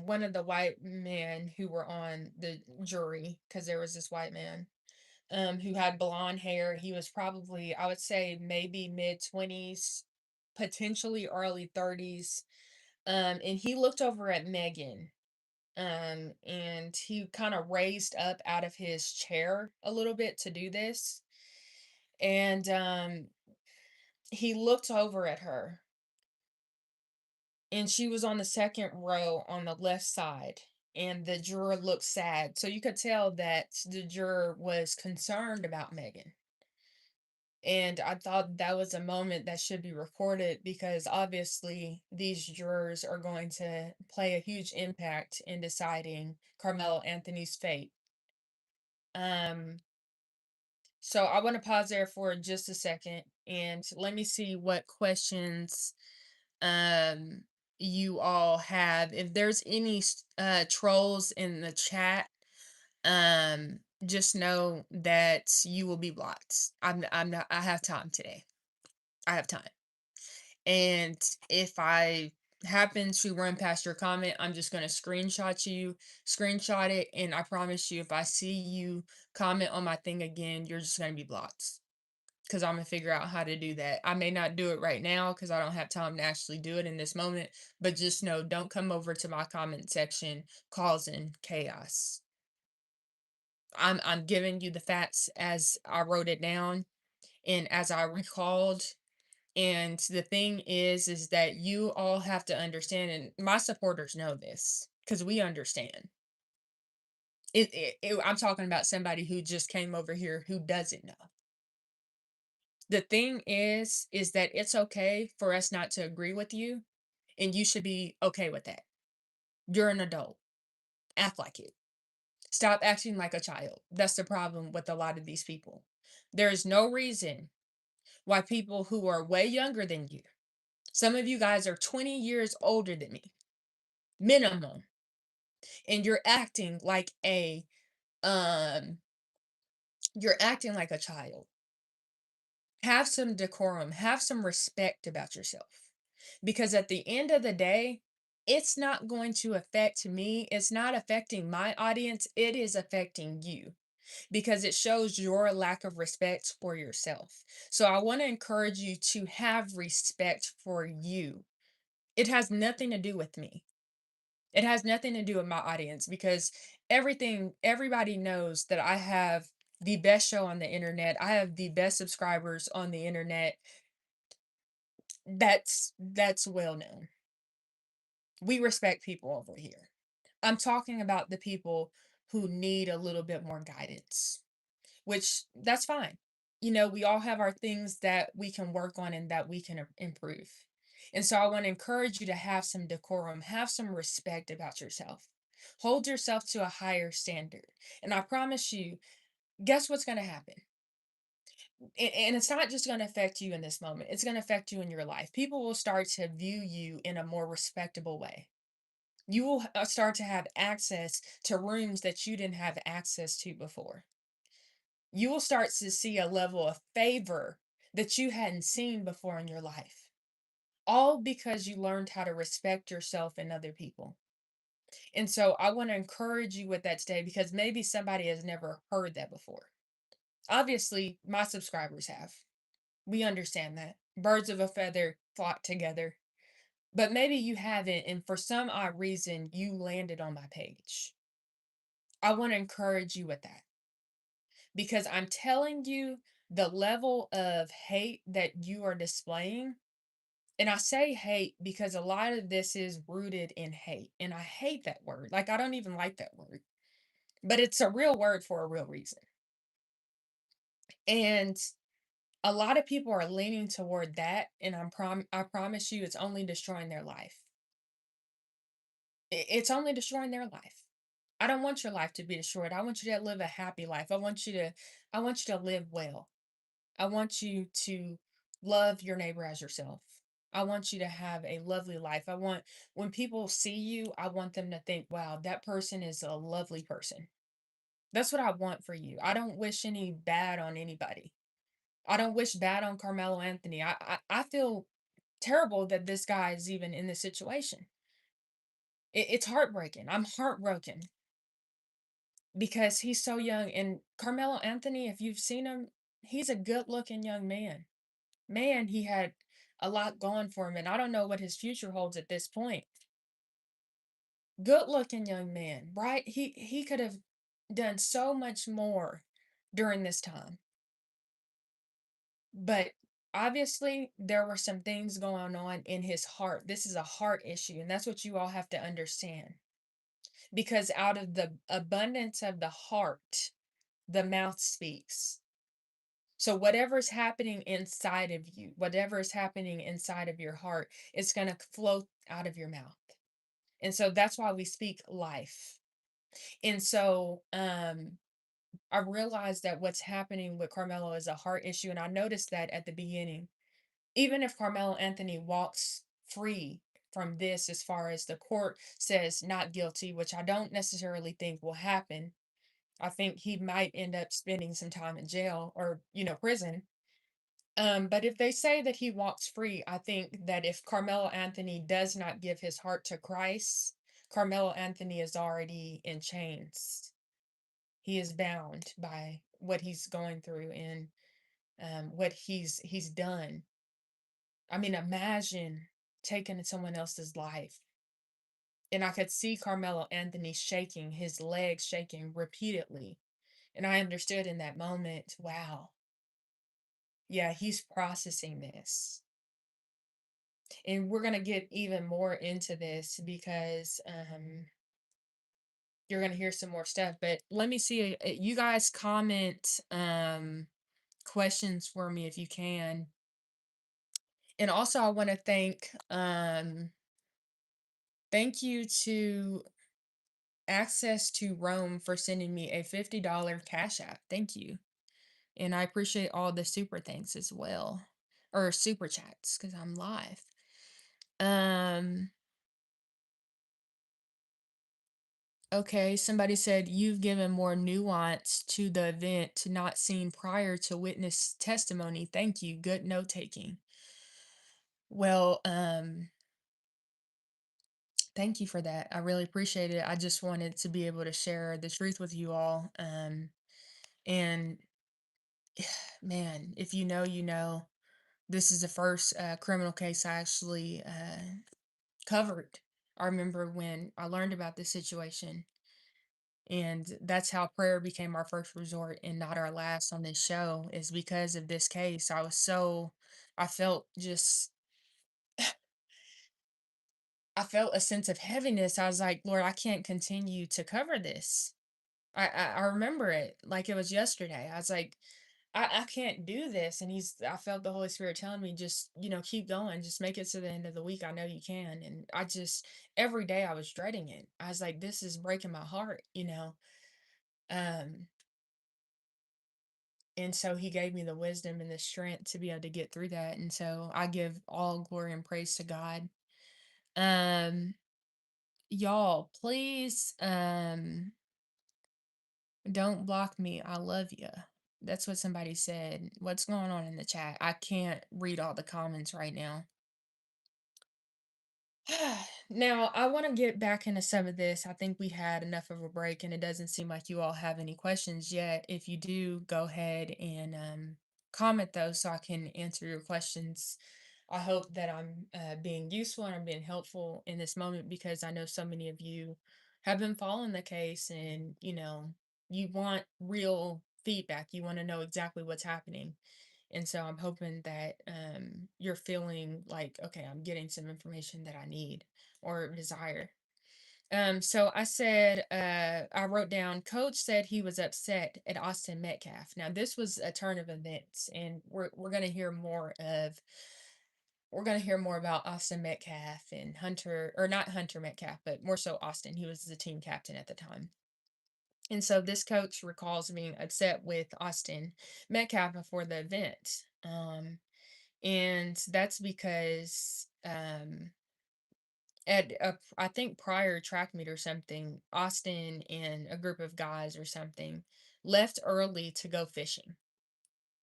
one of the white men who were on the jury, because there was this white man who had blonde hair. He was probably, I would say, maybe mid 20s, potentially early 30s. And he looked over at Megan, and he kind of raised up out of his chair a little bit to do this. And he looked over at her, and she was on the second row on the left side. And the juror looked sad. So you could tell that the juror was concerned about Megan. And I thought that was a moment that should be recorded, because obviously these jurors are going to play a huge impact in deciding Carmelo Anthony's fate. Um, so I want to pause there for just a second and let me see what questions um you all have. If there's any trolls in the chat, just know that you will be blocked. I'm not I have time today. I have time. And if I happen to run past your comment, I'm just going to screenshot it. And I promise you, if I see you comment on my thing again, you're just going to be blocked, because I'm going to figure out how to do that. I may not do it right now because I don't have time to actually do it in this moment, but just know, don't come over to my comment section causing chaos. I'm giving you the facts as I wrote it down and as I recalled. And the thing is that you all have to understand, and my supporters know this because we understand. I'm talking about somebody who just came over here who doesn't know. The thing is that it's okay for us not to agree with you, and you should be okay with that. You're an adult. Act like it. Stop acting like a child. That's the problem with a lot of these people. There is no reason why people who are way younger than you, some of you guys are 20 years older than me, minimum, and um you're acting like a child. Have some decorum, have some respect about yourself, because at the end of the day, it's not going to affect me, it's not affecting my audience, it is affecting you, because it shows your lack of respect for yourself. So I want to encourage you to have respect for you. It has nothing to do with me. It has nothing to do with my audience, because everybody knows that I have the best show on the internet. I have the best subscribers on the internet. That's well known. We respect people over here. I'm talking about the people who need a little bit more guidance, which that's fine. We all have our things that we can work on and that we can improve. And so I want to encourage you to have some decorum, have some respect about yourself. Hold yourself to a higher standard. And I promise you, guess what's going to happen? And it's not just going to affect you in this moment, it's going to affect you in your life. People will start to view you in a more respectable way. You will start to have access to rooms that you didn't have access to before. You will start to see a level of favor that you hadn't seen before in your life, all because you learned how to respect yourself and other people. And so I want to encourage you with that today, because maybe somebody has never heard that before. Obviously, my subscribers have. We understand that. Birds of a feather flock together. But maybe you haven't, and for some odd reason, you landed on my page. I want to encourage you with that, because I'm telling you, the level of hate that you are displaying, and I say hate because a lot of this is rooted in hate. And I hate that word. Like, I don't even like that word, but it's a real word for a real reason. And a lot of people are leaning toward that. And I promise you, it's only destroying their life. It's only destroying their life. I don't want your life to be destroyed. I want you to live a happy life. I want you to live well. I want you to love your neighbor as yourself. I want you to have a lovely life. When people see you, I want them to think, wow, that person is a lovely person. That's what I want for you. I don't wish any bad on anybody. I don't wish bad on Carmelo Anthony. I feel terrible that this guy is even in this situation. It's heartbreaking. I'm heartbroken because he's so young. And Carmelo Anthony, if you've seen him, he's a good looking young man. Man, he had a lot going for him, and I don't know what his future holds at this point. Good looking young man, right? He could have done so much more during this time. But obviously, there were some things going on in his heart. This is a heart issue, and that's what you all have to understand. Because out of the abundance of the heart, the mouth speaks. So, whatever's happening inside of you, whatever is happening inside of your heart, it's going to flow out of your mouth. And so that's why we speak life. And so, I realized that what's happening with Carmelo is a heart issue. And I noticed that at the beginning. Even if Carmelo Anthony walks free from this, as far as the court says not guilty, which I don't necessarily think will happen, I think he might end up spending some time in jail or, prison. But if they say that he walks free, I think that if Carmelo Anthony does not give his heart to Christ, Carmelo Anthony is already in chains. He is bound by what he's going through and what he's done. I mean, imagine taking someone else's life. And I could see Carmelo Anthony shaking, his legs shaking repeatedly. And I understood in that moment, wow, yeah, he's processing this. And we're going to get even more into this because you're going to hear some more stuff. But let me see, you guys comment questions for me if you can. And also, I want to thank you to Access to Rome for sending me a $50 Cash App. Thank you. And I appreciate all the super thanks as well. Or super chats, because I'm live. Um, okay, somebody said you've given more nuance to the event not seen prior to witness testimony. Thank you. Good note taking. Well, thank you for that. I really appreciate it. I just wanted to be able to share the truth with you all. And man, if you know, you know. This is the first criminal case I actually covered. I remember when I learned about this situation, and that's how prayer became our first resort and not our last on this show, is because of this case. I felt just, I felt a sense of heaviness. I was like, Lord, I can't continue to cover this. I remember it like it was yesterday. I was like, I can't do this. And I felt the Holy Spirit telling me, just, keep going, just make it to the end of the week. I know you can. And every day I was dreading it. I was like, this is breaking my heart. Um, and so he gave me the wisdom and the strength to be able to get through that. And so I give all glory and praise to God. Um, y'all, please, don't block me. I love you. That's what somebody said. What's going on in the chat? I can't read all the comments right now. Now, I want to get back into some of this. I think we had enough of a break, and it doesn't seem like you all have any questions yet. If you do, go ahead and comment those so I can answer your questions. I hope that I'm being useful and I'm being helpful in this moment, because I know so many of you have been following the case, and you want real feedback. You want to know exactly what's happening. And so I'm hoping that you're feeling like, okay, I'm getting some information that I need or desire. So I said, I wrote down, Coach said he was upset at Austin Metcalf. Now, this was a turn of events, and we're gonna hear more of we're gonna hear more about Austin Metcalf and Hunter, or not Hunter Metcalf, but more so Austin. He was the team captain at the time. And so this coach recalls being upset with Austin Metcalf before the event. And that's because at I think prior track meet or something, Austin and a group of guys or something left early to go fishing.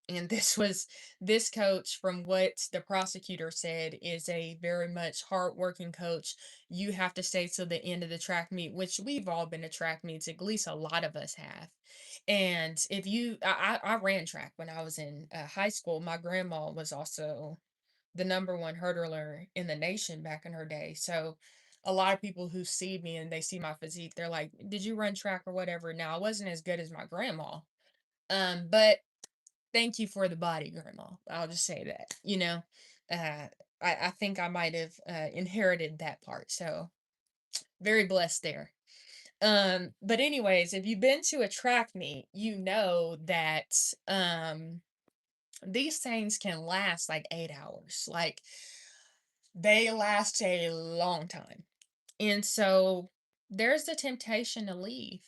And this coach, from what the prosecutor said, is a very much hardworking coach. You have to stay till the end of the track meet, which we've all been to track meets, at least a lot of us have. And if you, I ran track when I was in high school. My grandma was also the number one hurdler in the nation back in her day. So a lot of people who see me and they see my physique, they're like, "Did you run track or whatever?" Now, I wasn't as good as my grandma, but thank you for the body, grandma. I'll just say that. Uh, I think I might have inherited that part. So very blessed there. But anyways, if you've been to a track meet, you know that these things can last like 8 hours. Like they last a long time. And so there's the temptation to leave.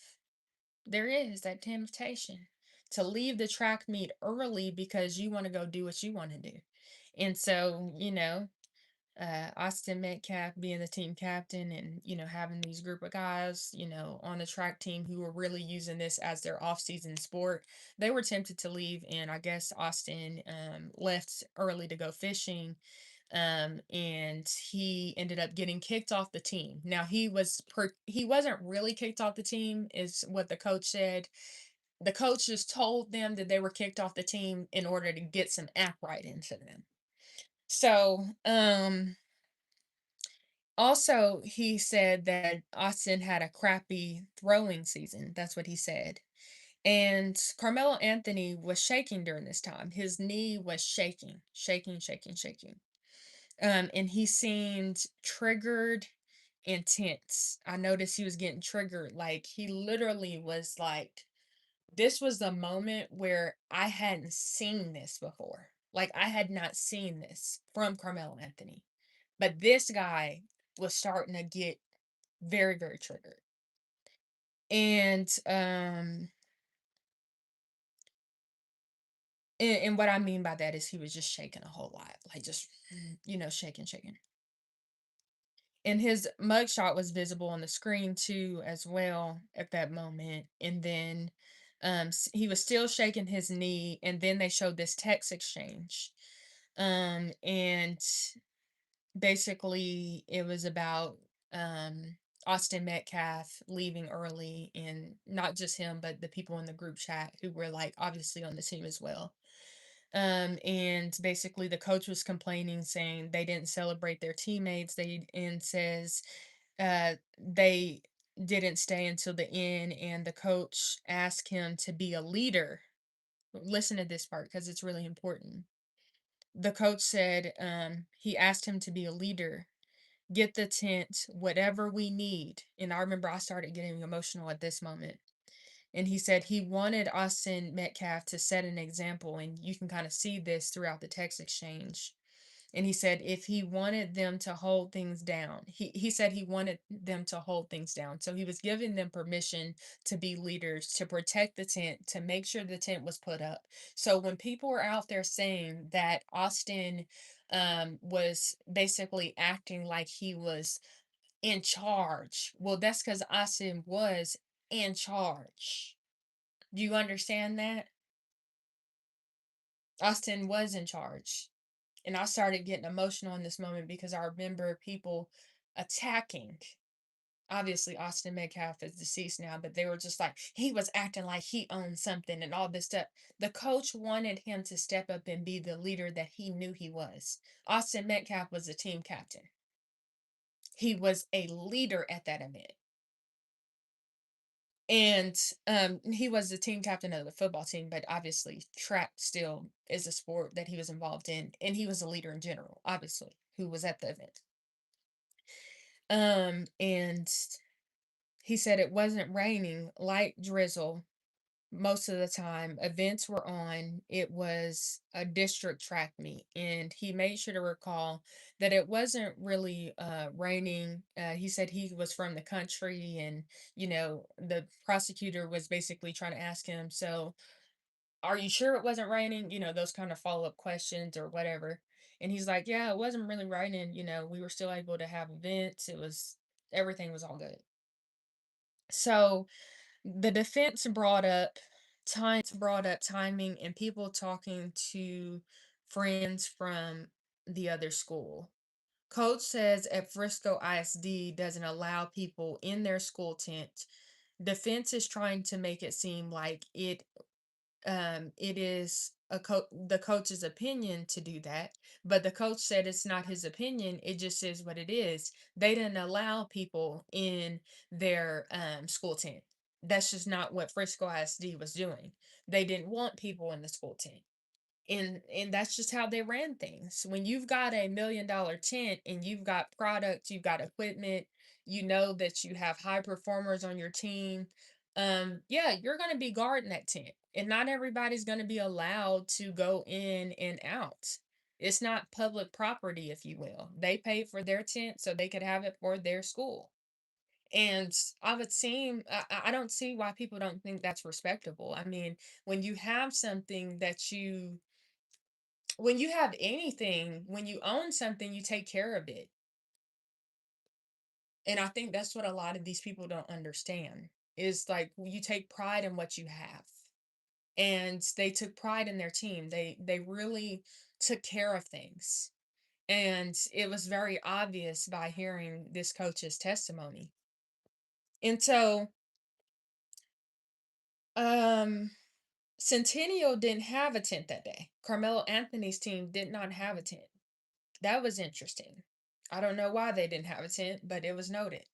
There is that temptation to leave the track meet early because you want to go do what you want to do. And so, Austin Metcalf being the team captain and, having these group of guys, on the track team who were really using this as their off-season sport, they were tempted to leave. And I guess Austin left early to go fishing, and he ended up getting kicked off the team. Now he wasn't really kicked off the team, is what the coach said. The coach just told them that they were kicked off the team in order to get some act right into them. So, also he said that Austin had a crappy throwing season. That's what he said. And Carmelo Anthony was shaking during this time. His knee was shaking, shaking, shaking, shaking. And he seemed triggered and tense. I noticed he was getting triggered. Like he literally was like, this was the moment where I hadn't seen this before. Like I had not seen this from Carmelo Anthony. But this guy was starting to get very, very triggered. And what I mean by that is he was just shaking a whole lot, like just shaking, shaking. And his mugshot was visible on the screen too, as well, at that moment. And then he was still shaking his knee, and then they showed this text exchange. And basically, it was about Austin Metcalf leaving early, and not just him, but the people in the group chat who were like obviously on the team as well. And basically the coach was complaining, saying they didn't celebrate their teammates. And says they didn't stay until the end, and the coach asked him to be a leader. Listen to this part because it's really important. The coach said he asked him to be a leader, get the tent, whatever we need. And I remember I started getting emotional at this moment. And he said he wanted Austin Metcalf to set an example, and you can kind of see this throughout the text exchange. And he said if he wanted them to hold things down, he said he wanted them to hold things down. So he was giving them permission to be leaders, to protect the tent, to make sure the tent was put up. So when people were out there saying that Austin was basically acting like he was in charge, well, that's because Austin was in charge. Do you understand that? Austin was in charge. And I started getting emotional in this moment because I remember people attacking. Obviously, Austin Metcalf is deceased now, but they were just like, he was acting like he owned something and all this stuff. The coach wanted him to step up and be the leader that he knew he was. Austin Metcalf was a team captain, he was a leader at that event. And he was the team captain of the football team, but obviously track still is a sport that he was involved in, and he was a leader in general, obviously, who was at the event. And he said it wasn't raining, light drizzle most of the time. Events were on. It was a district track meet, and he made sure to recall that it wasn't really raining. He said he was from the country, and the prosecutor was basically trying to ask him, so are you sure it wasn't raining? Those kind of follow-up questions or whatever. And he's like, yeah, it wasn't really raining. We were still able to have events. Everything was all good. So the defense brought up Time brought up timing and people talking to friends from the other school. Coach says at Frisco ISD doesn't allow people in their school tent. Defense is trying to make it seem like it is the coach's opinion to do that, but the coach said it's not his opinion, it just is what it is. They didn't allow people in their school tent. That's just not what Frisco ISD was doing. They didn't want people in the school tent, and that's just how they ran things. When you've got a $1 million tent and you've got product, you've got equipment, you know that you have high performers on your team. Yeah, you're going to be guarding that tent, and not everybody's going to be allowed to go in and out. It's not public property, if you will. They paid for their tent so they could have it for their school. And I would seem I don't see why people don't think that's respectable. I mean, when you have something that you when you have anything, when you own something, you take care of it. And I think that's what a lot of these people don't understand is like you take pride in what you have. And they took pride in their team. They really took care of things. And it was very obvious by hearing this coach's testimony. And so um Centennial didn't have a tent that day. Carmelo Anthony's team did not have a tent. That was interesting. I don't know why they didn't have a tent, but it was noted.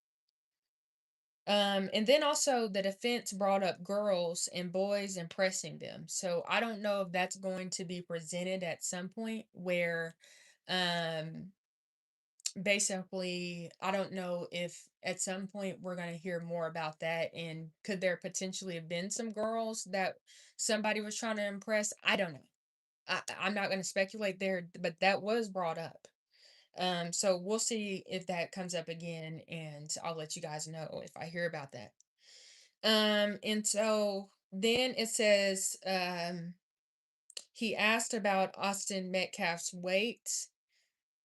And then also the defense brought up girls and boys and pressing them. So I don't know if that's going to be presented at some point where um basically I don't know if at some point we're going to hear more about that, and could there potentially have been some girls that somebody was trying to impress? I don't know. I'm not going to speculate there, but that was brought up. So we'll see if that comes up again, and I'll let you guys know if I hear about that. And so then it says he asked about Austin Metcalf's weight.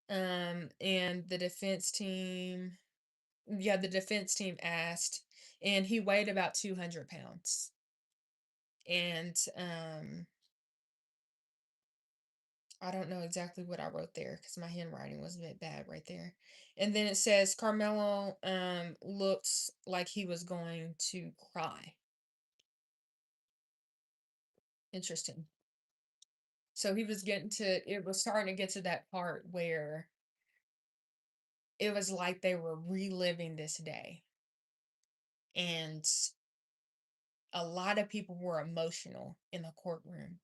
And the defense team, yeah, the defense team asked, and he weighed about 200 pounds. And I don't know exactly what I wrote there because my handwriting was a bit bad right there. And then it says Carmelo looks like he was going to cry. Interesting. So he was getting to it was starting to get to that part where it was like they were reliving this day. And a lot of people were emotional in the courtroom.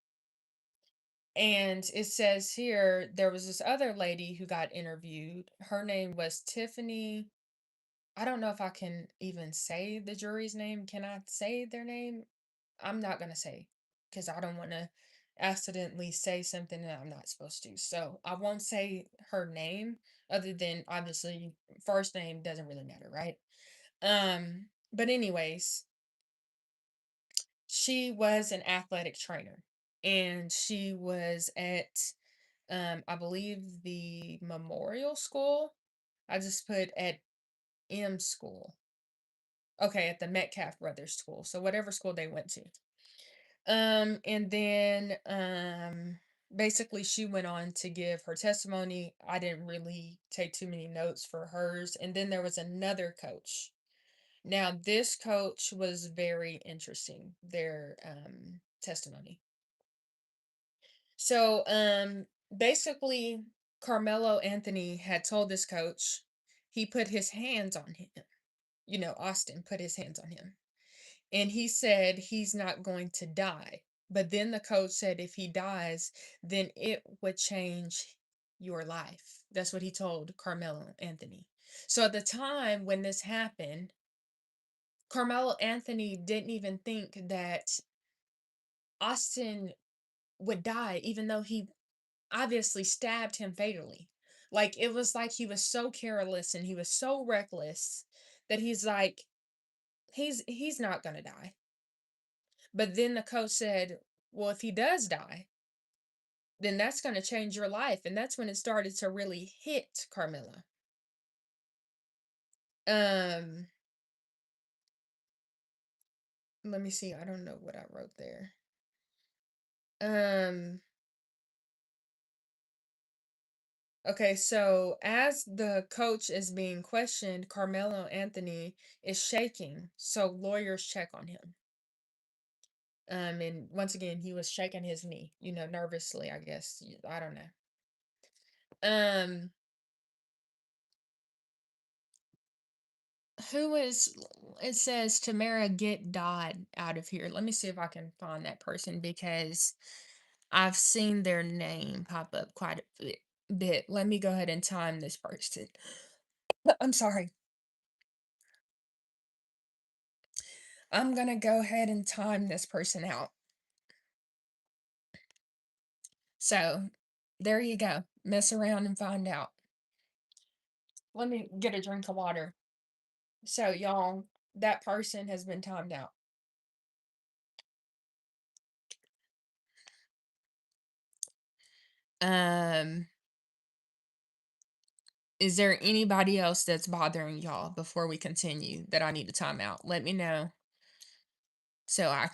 And it says here there was this other lady who got interviewed. Her name was Tiffany. I don't know if I can even say the jury's name. Can I say their name? I'm not going to say because I don't want to accidentally say something that I'm not supposed to. So I won't say her name other than obviously first name doesn't really matter, right? But anyways, she was an athletic trainer and she was at I believe the Memorial School. I just put at M School. Okay, at the Metcalf Brothers School. So whatever school they went to. And then basically she went on to give her testimony. I didn't really take too many notes for hers. And then there was another coach. Now this coach was very interesting, their testimony. So basically Carmelo Anthony had told this coach he put his hands on him. You know, Austin put his hands on him. And he said he's not going to die. But then the coach said if he dies, then it would change your life. That's what he told Carmelo Anthony. So at the time when this happened, Carmelo Anthony didn't even think that Austin would die, even though he obviously stabbed him fatally. Like it was like he was so careless and he was so reckless that he's like, he's not gonna die. But then the coach said, well, if he does die, then that's going to change your life. And that's when it started to really hit Carmilla. Um, Let me see. I don't know what I wrote there. Um, okay, so as the coach is being questioned, Carmelo Anthony is shaking. So lawyers check on him. And once again, he was shaking his knee, nervously, I guess. I don't know. Um, who is it says Tamara get Dodd out of here. Let me see if I can find that person because I've seen their name pop up quite a bit. Let me go ahead and time this person. I'm sorry. I'm gonna go ahead and time this person out. So there you go. Mess around and find out. Let me get a drink of water. So y'all, that person has been timed out. Um, is there anybody else that's bothering y'all before we continue that I need to time out? Let me know so I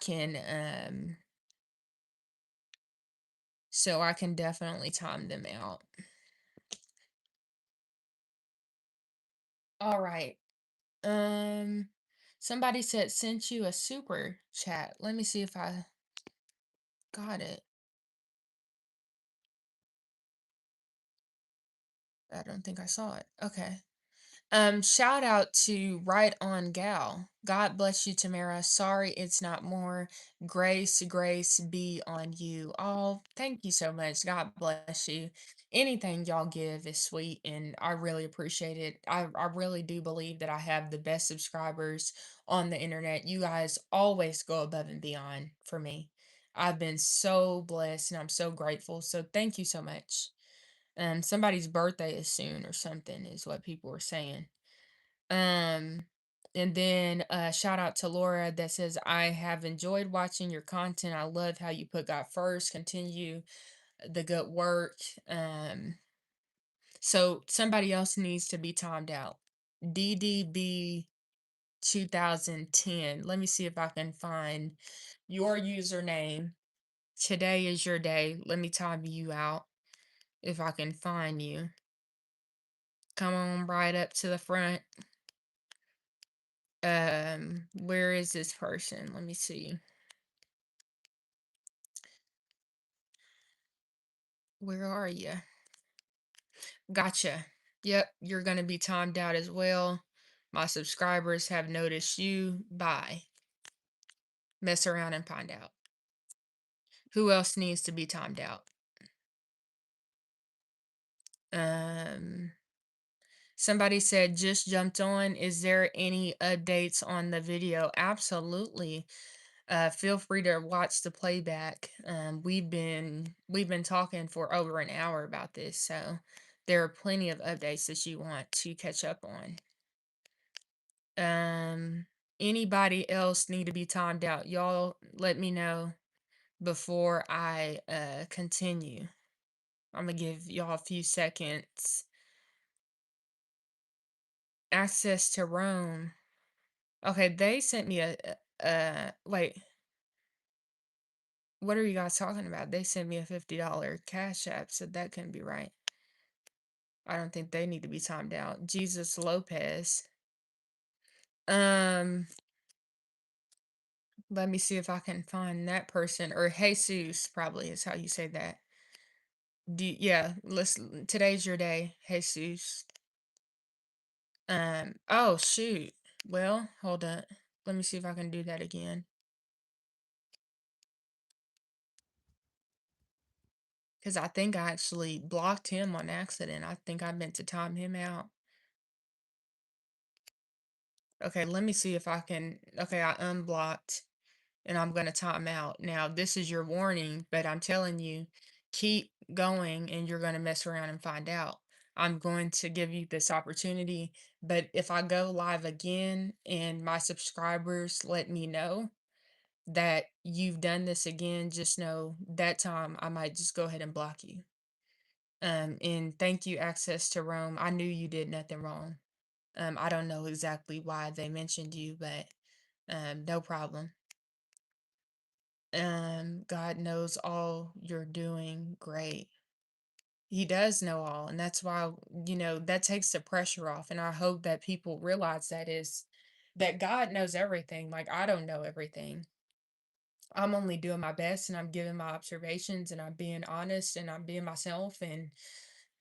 can definitely time them out. All right. Um Somebody said sent you a super chat. Let me see if I got it. I don't think I saw it. Okay. Shout out to Right On Gal. God bless you, Tamara. Sorry it's not more. Grace, grace be on you. Oh, thank you so much. God bless you. Anything y'all give is sweet and I really appreciate it. I really do believe that I have the best subscribers on the internet. You guys always go above and beyond for me. I've been so blessed and I'm so grateful. So thank you so much. Somebody's birthday is soon or something is what people were saying. Um, and then shout out to Laura that says, I have enjoyed watching your content. I love how you put God first. Continue the good work. Um, so somebody else needs to be timed out. DDB 2010. Let me see if I can find your username. Today is your day. Let me time you out if I can find you. Come on right up to the front. Where is this person? Let me see. Where are you? Gotcha. Yep, you're gonna be timed out as well. My subscribers have noticed you. Bye. Mess around and find out. Who else needs to be timed out? Um, Somebody said just jumped on. Is there any updates on the video? Absolutely. Feel free to watch the playback. We've been talking for over an hour about this, so there are plenty of updates that you want to catch up on. Um, Anybody else need to be timed out? Y'all let me know before I continue. I'm gonna give y'all a few seconds. Access to Rome. Okay, they sent me wait. What are you guys talking about? They sent me a $50 cash app, so that couldn't be right. I don't think they need to be timed out. Jesus Lopez. Um, Let me see if I can find that person. Or Jesus probably is how you say that. Yeah, listen, today's your day, Jesus. Oh shoot. Well, hold on. Let me see if I can do that again. Because I think I actually blocked him on accident. I think I meant to time him out. Okay, let me see if I can. Okay, I unblocked and I'm going to time out. Now, this is your warning, but I'm telling you, keep going and you're going to mess around and find out. I'm going to give you this opportunity, but if I go live again and my subscribers let me know that you've done this again, just know that time I might just go ahead and block you. And thank you, Access to Rome. I knew you did nothing wrong. I don't know exactly why they mentioned you, but no problem. God knows all you're doing great. He does know all, and that's why, that takes the pressure off, and I hope that people realize that is that God knows everything, like, I don't know everything. I'm only doing my best, and I'm giving my observations, and I'm being honest, and I'm being myself, and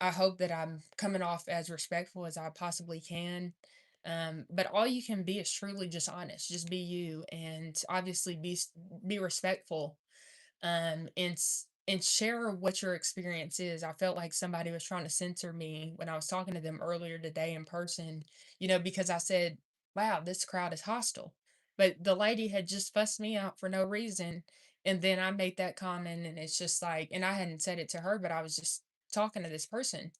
I hope that I'm coming off as respectful as I possibly can. But all you can be is truly just honest, just be you, and obviously be respectful, and share what your experience is. I felt like somebody was trying to censor me when I was talking to them earlier today in person, because I said, "Wow, this crowd is hostile." But the lady had just fussed me out for no reason, and then I made that comment, and it's just like, and I hadn't said it to her, but I was just talking to this person,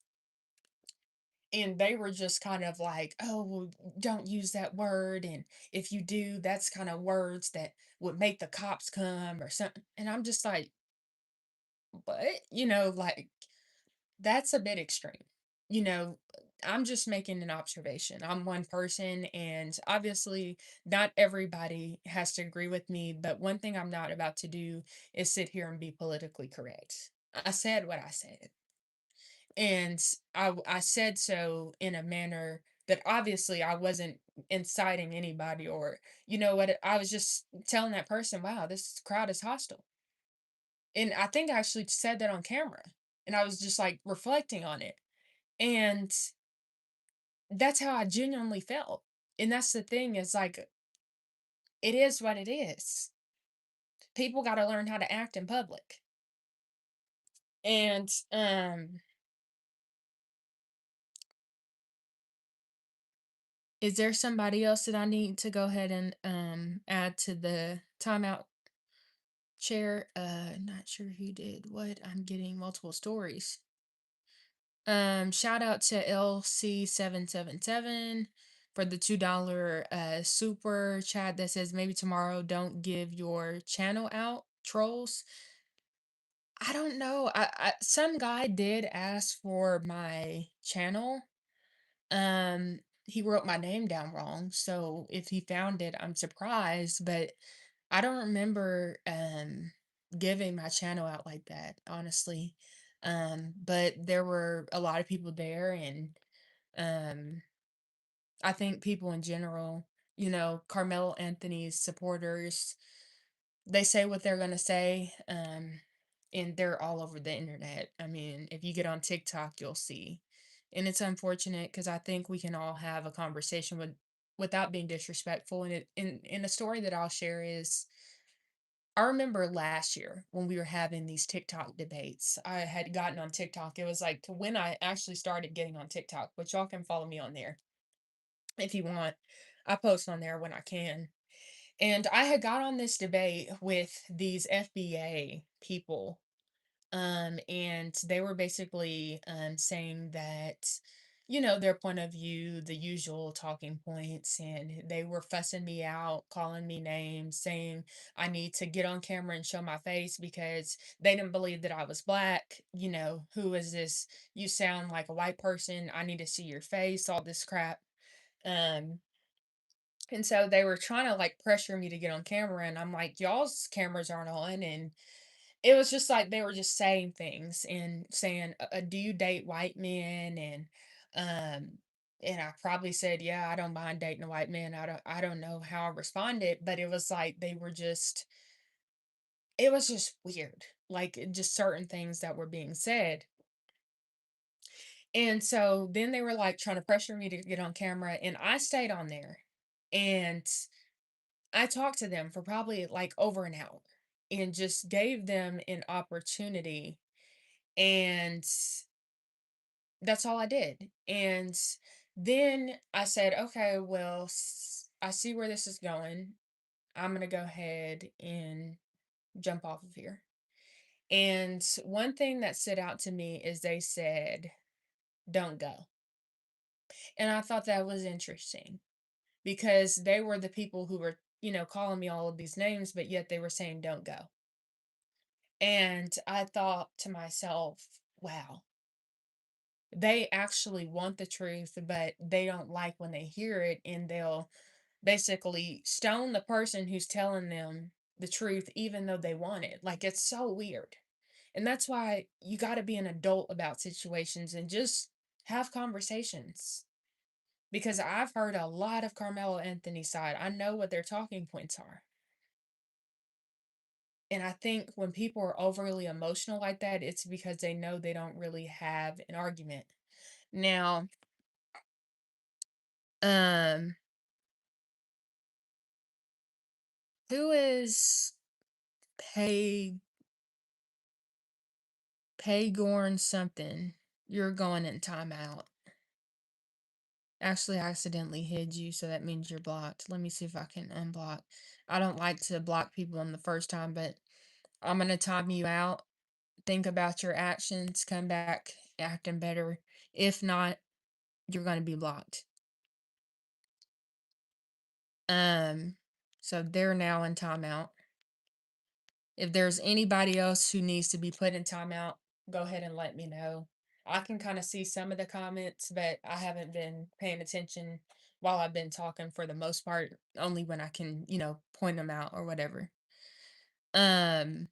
and they were just kind of like, "Oh, well, don't use that word, and if you do, that's kind of words that would make the cops come or something." And I'm just like, but, like, that's a bit extreme. You know, I'm just making an observation. I'm one person, and obviously, not everybody has to agree with me. But one thing I'm not about to do is sit here and be politically correct. I said what I said, and I said so in a manner that obviously I wasn't inciting anybody, or what, I was just telling that person, wow, this crowd is hostile. And I think I actually said that on camera, and I was just, like, reflecting on it, and that's how I genuinely felt, and that's the thing is, like, it is what it is. People gotta learn how to act in public, and, is there somebody else that I need to go ahead and, add to the timeout chair? Not sure who did what, I'm getting multiple stories. Shout out to LC777 for the $2 super chat that says maybe tomorrow don't give your channel out, trolls. I don't know. Some guy did ask for my channel. He wrote my name down wrong, so if he found it, I'm surprised, but I don't remember giving my channel out like that, honestly. But there were a lot of people there, and um I think people in general, Carmelo Anthony's supporters, they say what they're gonna say, and they're all over the internet. I mean, if you get on TikTok, you'll see. And it's unfortunate because I think we can all have a conversation without being disrespectful. And in a story that I'll share is, I remember last year when we were having these TikTok debates. I had gotten on TikTok. It was like to when I actually started getting on TikTok, but y'all can follow me on there if you want. I post on there when I can. And I had got on this debate with these FBA people, and they were basically saying that, their point of view, the usual talking points, and they were fussing me out, calling me names, saying I need to get on camera and show my face because they didn't believe that I was black. Who is this? You sound like a white person. I need to see your face, all this crap. Um, and so they were trying to like pressure me to get on camera, and I'm like, y'all's cameras aren't on. And it was just like they were just saying things and saying, do you date white men? Um, and I probably said, yeah, I don't mind dating a white man. I don't know how I responded, but it was like it was just weird. Like just certain things that were being said. And so then they were like trying to pressure me to get on camera, and I stayed on there. And I talked to them for probably like over an hour and just gave them an opportunity. And that's all I did. And then I said, okay, well, I see where this is going. I'm going to go ahead and jump off of here. And one thing that stood out to me is they said, don't go. And I thought that was interesting because they were the people who were, calling me all of these names, but yet they were saying, don't go. And I thought to myself, wow, they actually want the truth, but they don't like when they hear it, and they'll basically stone the person who's telling them the truth even though they want it. Like, it's so weird. And that's why you got to be an adult about situations and just have conversations. Because I've heard a lot of Carmelo Anthony's side. I know what their talking points are. And I think when people are overly emotional like that, it's because they know they don't really have an argument. Now, um, who is Pay Paygorn something? You're going in timeout. Actually, I accidentally hid you, so that means you're blocked. Let me see if I can unblock. I don't like to block people on the first time, but I'm gonna time you out. Think about your actions, come back acting better. If not, you're gonna be blocked. Um, so they're now in timeout. If there's anybody else who needs to be put in timeout, go ahead and let me know. I can kind of see some of the comments, but I haven't been paying attention while I've been talking for the most part, only when I can, point them out or whatever. Um,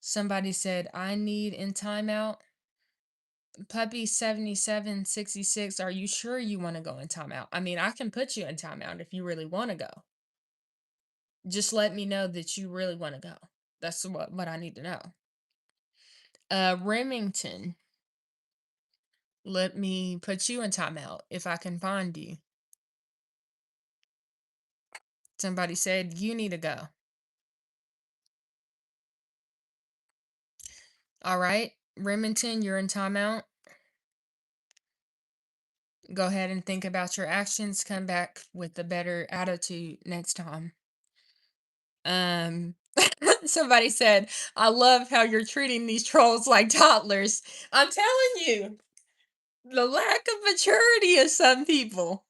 Somebody said, I need in timeout. Puppy 7766, are you sure you want to go in timeout? I mean, I can put you in timeout if you really want to go. Just let me know that you really want to go. That's what I need to know. Remington, let me put you in timeout if I can find you. Somebody said you need to go. All right, Remington, you're in timeout. Go ahead and think about your actions. Come back with a better attitude next time. Um, Somebody said, I love how you're treating these trolls like toddlers. I'm telling you, the lack of maturity of some people.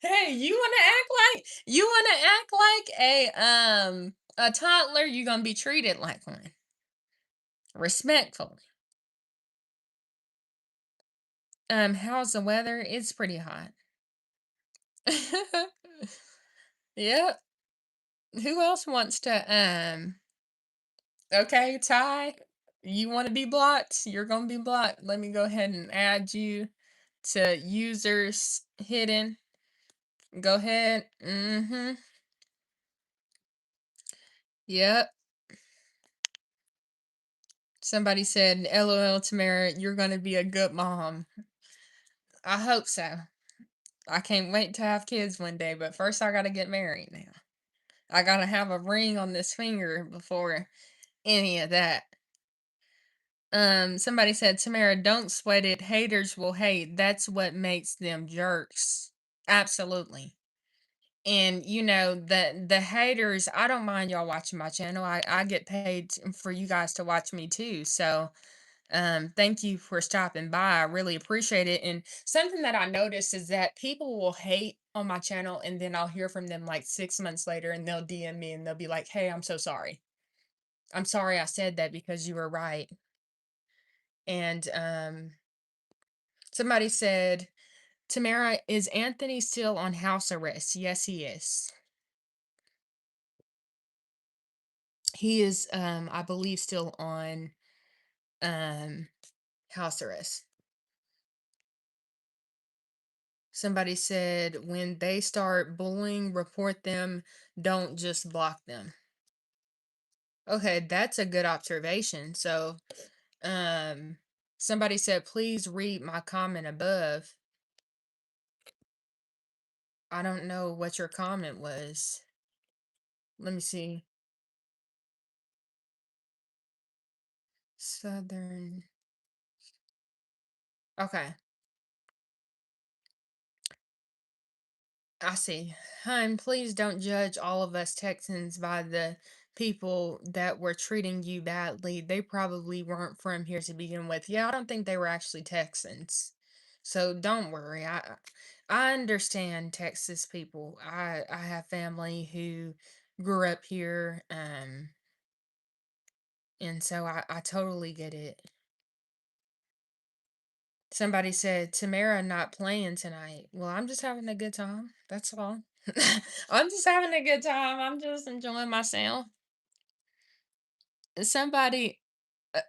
Hey, you wanna act like a toddler, you're gonna be treated like one. Respectfully. How's the weather? It's pretty hot. Yep. Who else wants to okay, Ty? You want to be blocked? You're gonna be blocked. Let me go ahead and add you to users hidden. Go ahead. Mm-hmm. Yep. Somebody said, LOL, Tamara, you're gonna be a good mom. I hope so. I can't wait to have kids one day, but first I gotta get married now. I gotta have a ring on this finger before any of that. Somebody said, Tamara, don't sweat it. Haters will hate. That's what makes them jerks. Absolutely. And the haters, I don't mind y'all watching my channel. I get paid for you guys to watch me too. So thank you for stopping by. I really appreciate it. And something that I noticed is that people will hate on my channel and then I'll hear from them like 6 months later and they'll DM me and they'll be like, hey, I'm so sorry. I'm sorry I said that because you were right. And somebody said, Tamara, is Anthony still on house arrest? Yes, he is. He is I believe still on um house arrest. Somebody said when they start bullying, report them, don't just block them. Okay, that's a good observation. So, um, somebody said, please read my comment above. I don't know what your comment was. Let me see. Southern. Okay, I see. Hun, please don't judge all of us Texans by the people that were treating you badly. They probably weren't from here to begin with. Yeah, I don't think they were actually Texans. So don't worry. I understand Texas people. I have family who grew up here, and so I totally get it. Somebody said Tamara not playing tonight. Well, I'm just having a good time. That's all. I'm just having a good time. I'm just enjoying myself. Somebody,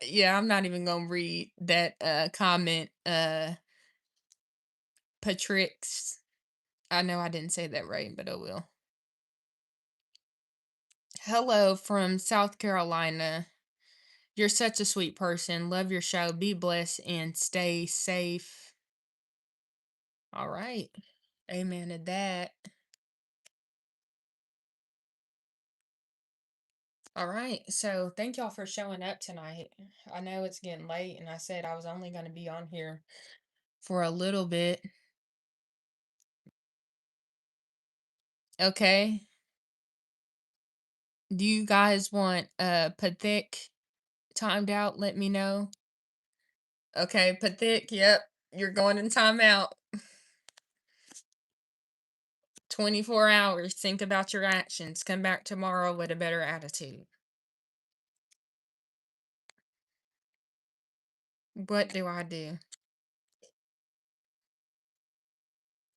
yeah, I'm not even gonna read that comment. Patrix. I know I didn't say that right, but I will. Hello from South Carolina. You're such a sweet person. Love your show. Be blessed and stay safe. All right. Amen to that. All right. So thank y'all for showing up tonight. I know it's getting late, and I said I was only going to be on here for a little bit. Okay. Do you guys want Pathetic timed out? Let me know. Okay, Pathetic. Yep. You're going in timeout. 24 hours. Think about your actions. Come back tomorrow with a better attitude. What do I do?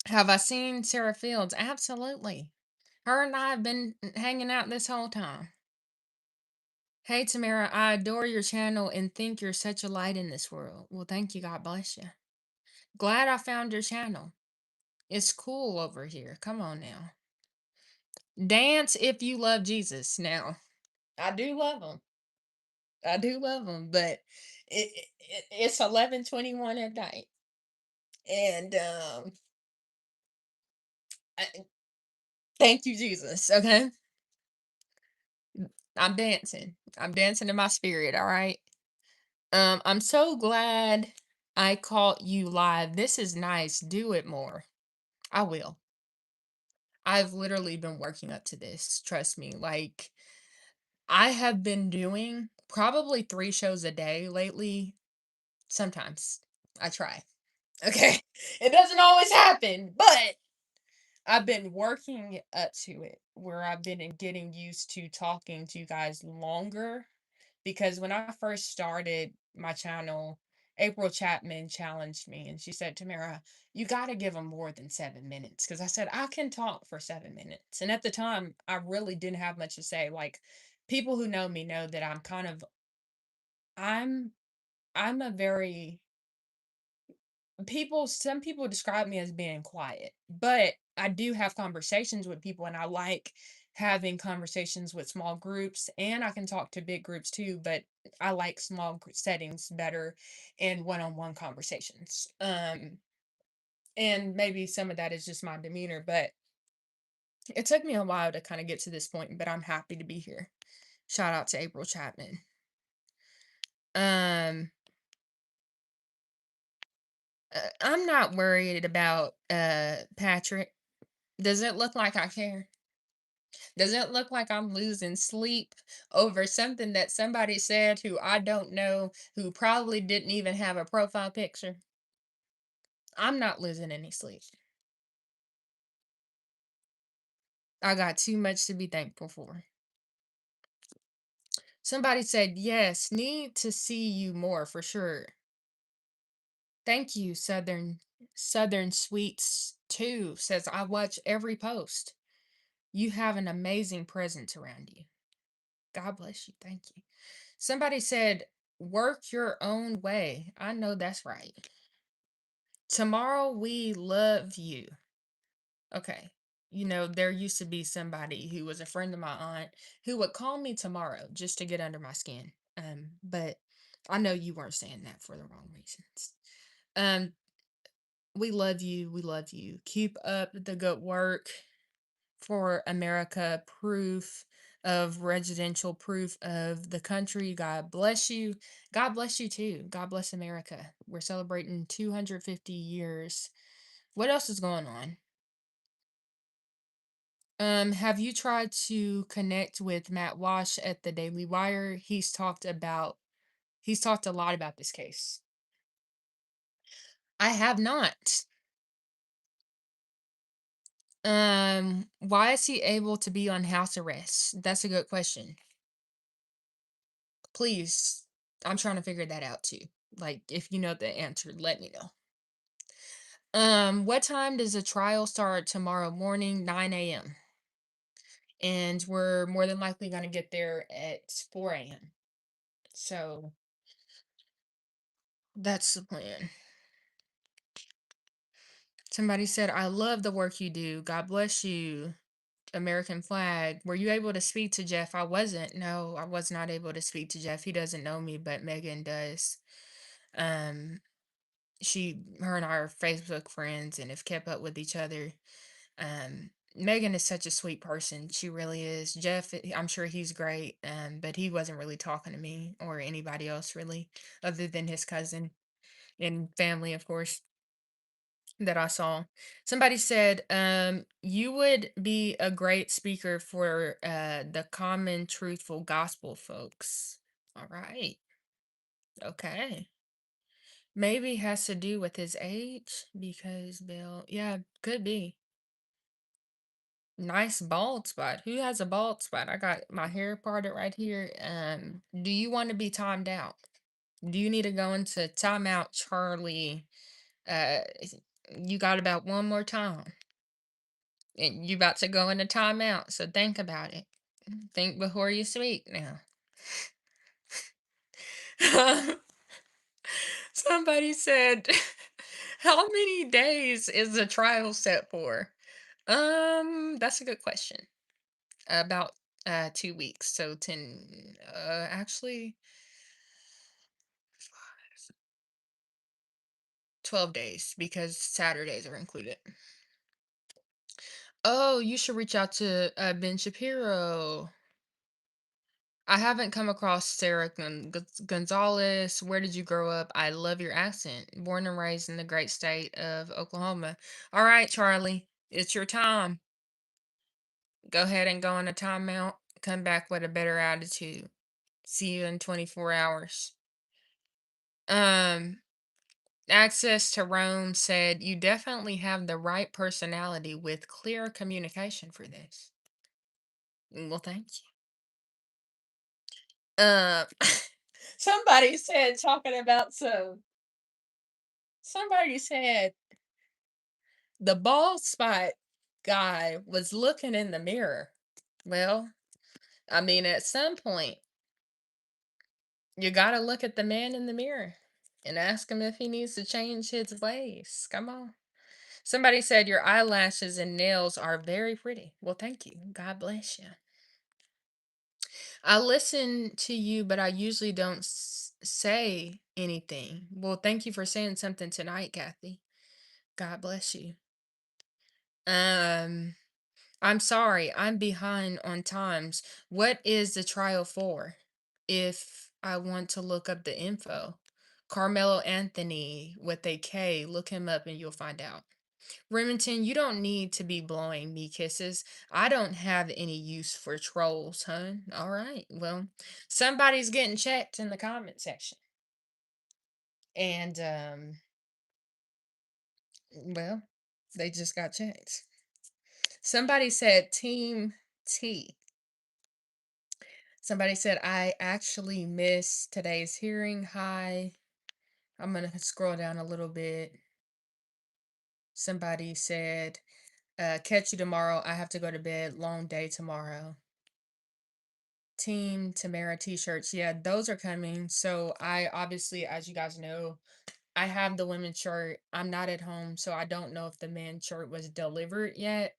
Have I seen Sarah Fields? Absolutely. Her and I have been hanging out this whole time. Hey, Tamara, I adore your channel and think you're such a light in this world. Well, thank you. God bless you. Glad I found your channel. It's cool over here. Come on now. Dance if you love Jesus. Now, I do love him. I do love him, but it's 11:21 at night. And I, thank you, Jesus. Okay. I'm dancing. I'm dancing in my spirit. All right. I'm so glad I caught you live. This is nice. Do it more. I will. I've literally been working up to this. Trust me. Like, I have been doing probably 3 shows a day lately. Sometimes I try. Okay. It doesn't always happen, but I've been working up to it where I've been getting used to talking to you guys longer because when I first started my channel, April Chapman challenged me and she said, Tamara, you got to give them more than 7 minutes. Because I said, I can talk for 7 minutes. And at the time, I really didn't have much to say. Like, people who know me know that I'm, I'm a very, some people describe me as being quiet, but I do have conversations with people and I like having conversations with small groups and I can talk to big groups too, but I like settings better and one-on-one conversations. And maybe some of that is just my demeanor, but it took me a while to kind of get to this point, but I'm happy to be here. Shout out to April Chapman. Um I'm not worried about Patrick. Does it look like I care? Does it look like I'm losing sleep over something that somebody said who I don't know, who probably didn't even have a profile picture? I'm not losing any sleep. I got too much to be thankful for. Somebody said, yes, need to see you more for sure. Thank you, Southern Sweets too. Says I watch every post. You have an amazing presence around you. God bless you. Thank you. Somebody said, work your own way. I know that's right. Tomorrow we love you. Okay. You know, there used to be somebody who was a friend of my aunt who would call me tomorrow just to get under my skin. But I know you weren't saying that for the wrong reasons. Um, we love you. We love you. Keep up the good work for America, proof of residential proof of the country. God bless you. God bless you too. God bless America. We're celebrating 250 years. What else is going on? Have you tried to connect with Matt Walsh at the Daily Wire? He's talked a lot about this case. I have not. Why is he able to be on house arrest? That's a good question. Please, I'm trying to figure that out too. Like, if you know the answer, let me know. What time does the trial start tomorrow morning? 9 a.m. And we're more than likely gonna get there at 4 a.m. So that's the plan. Somebody said, I love the work you do. God bless you. American flag. Were you able to speak to Jeff? I wasn't. No, I was not able to speak to Jeff. He doesn't know me, but Megan does. Um, her and I are Facebook friends and have kept up with each other. Megan is such a sweet person. She really is. Jeff, I'm sure he's great. But he wasn't really talking to me or anybody else really, other than his cousin and family, of course, that I saw. Somebody said, you would be a great speaker for the common truthful gospel folks. All right. Okay. Maybe has to do with his age because Bill, yeah, could be. Nice bald spot. Who has a bald spot? I got my hair parted right here. Do you want to be timed out? Do you need to go into timeout, Charlie? You got about one more time. And you about to go into timeout, so think about it. Think before you speak now. Somebody said, how many days is the trial set for? That's a good question. About 2 weeks, so 10 actually 12 days because Saturdays are included. Oh, you should reach out to Ben Shapiro. I haven't come across Sarah Gonzalez. Where did you grow up? I love your accent. Born and raised in the great state of Oklahoma. All right, Charlie, it's your time. Go ahead and go on a timeout. Come back with a better attitude. See you in 24 hours. Um, Access to Rome said you definitely have the right personality with clear communication for this. Well, thank you. Somebody said talking about somebody said the bald spot guy was looking in the mirror. Well, I mean, at some point, you got to look at the man in the mirror and ask him if he needs to change his ways. Come on. Somebody said your eyelashes and nails are very pretty. Well, thank you. God bless you. I listen to you, but I usually don't say anything. Well, thank you for saying something tonight, Kathy. God bless you. Um, I'm sorry, I'm behind on times. What is the trial for? If I want to look up the info. Carmelo Anthony with a K, look him up and you'll find out. Remington, you don't need to be blowing me kisses. I don't have any use for trolls, hun. All right. Well, somebody's getting checked in the comment section. And well, they just got checked. Somebody said Team T. Somebody said I actually missed today's hearing. Hi. I'm gonna scroll down a little bit. Somebody said, catch you tomorrow. I have to go to bed. Long day tomorrow. Team Tamara t-shirts. Yeah, those are coming. So I obviously, as you guys know, I have the women's shirt. I'm not at home, so I don't know if the men's shirt was delivered yet.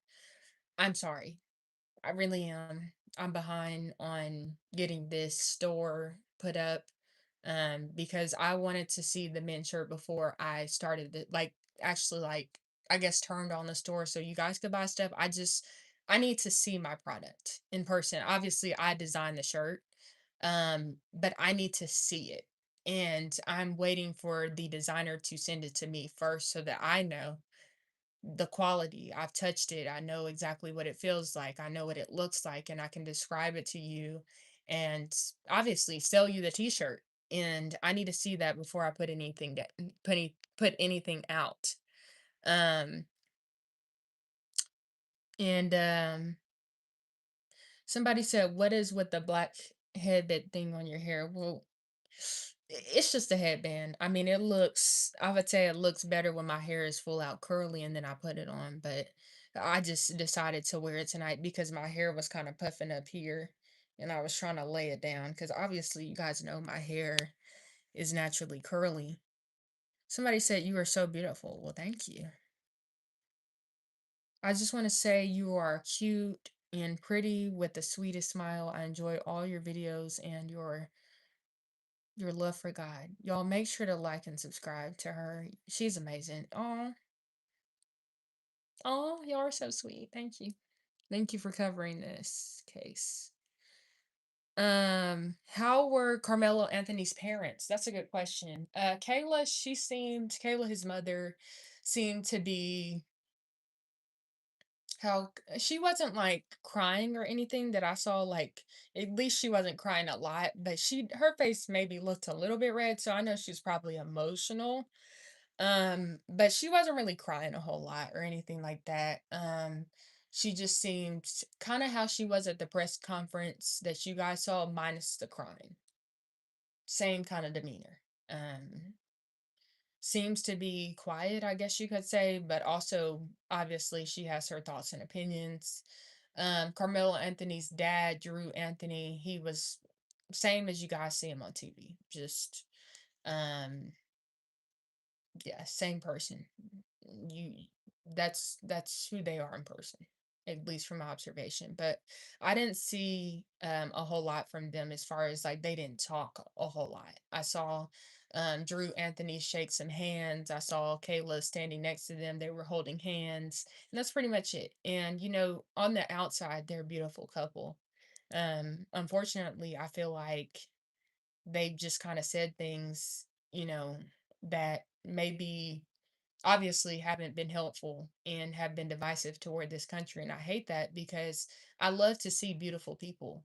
I'm sorry. I really am. I'm behind on getting this store put up because I wanted to see the men's shirt before I started it. Like actually like I guess turned on the store so you guys could buy stuff. I need to see my product in person. Obviously I designed the shirt. But I need to see it. And I'm waiting for the designer to send it to me first so that I know the quality. I've touched it. I know exactly what it feels like. I know what it looks like and I can describe it to you and obviously sell you the t-shirt. And I need to see that before I put anything that put anything out. Um and Somebody said what is with the black headband thing on your hair? Well, It's just a headband. I mean, I would say it looks better when my hair is full out curly and then I put it on, but I just decided to wear it tonight because my hair was kind of puffing up here and I was trying to lay it down because obviously you guys know my hair is naturally curly. Somebody said you are so beautiful. Well, thank you. I just want to say you are cute and pretty with the sweetest smile. I enjoy all your videos and your love for God. Y'all make sure to like and subscribe to her. She's amazing. Oh, y'all are so sweet. Thank you. Thank you for covering this case. How were Carmelo Anthony's parents? That's a good question. Kayla, his mother, seemed to be she wasn't like crying or anything that I saw, like at least she wasn't crying a lot, but her face maybe looked a little bit red, so I know she's probably emotional. But she wasn't really crying a whole lot or anything like that. She just seemed kind of how she was at the press conference that you guys saw, minus the crying. Same kind of demeanor. Seems to be quiet, I guess you could say, but also obviously she has her thoughts and opinions. Carmelo Anthony's dad, Drew Anthony, he was same as you guys see him on TV. Just um yeah, same person. You that's who they are in person, at least from my observation. But I didn't see a whole lot from them as far as like they didn't talk a whole lot. I saw Drew Anthony shake some hands. I saw Kayla standing next to them. They were holding hands. And that's pretty much it. And on the outside, they're a beautiful couple. Unfortunately, I feel like they've just kind of said things, you know, that maybe obviously haven't been helpful and have been divisive toward this country. And I hate that because I love to see beautiful people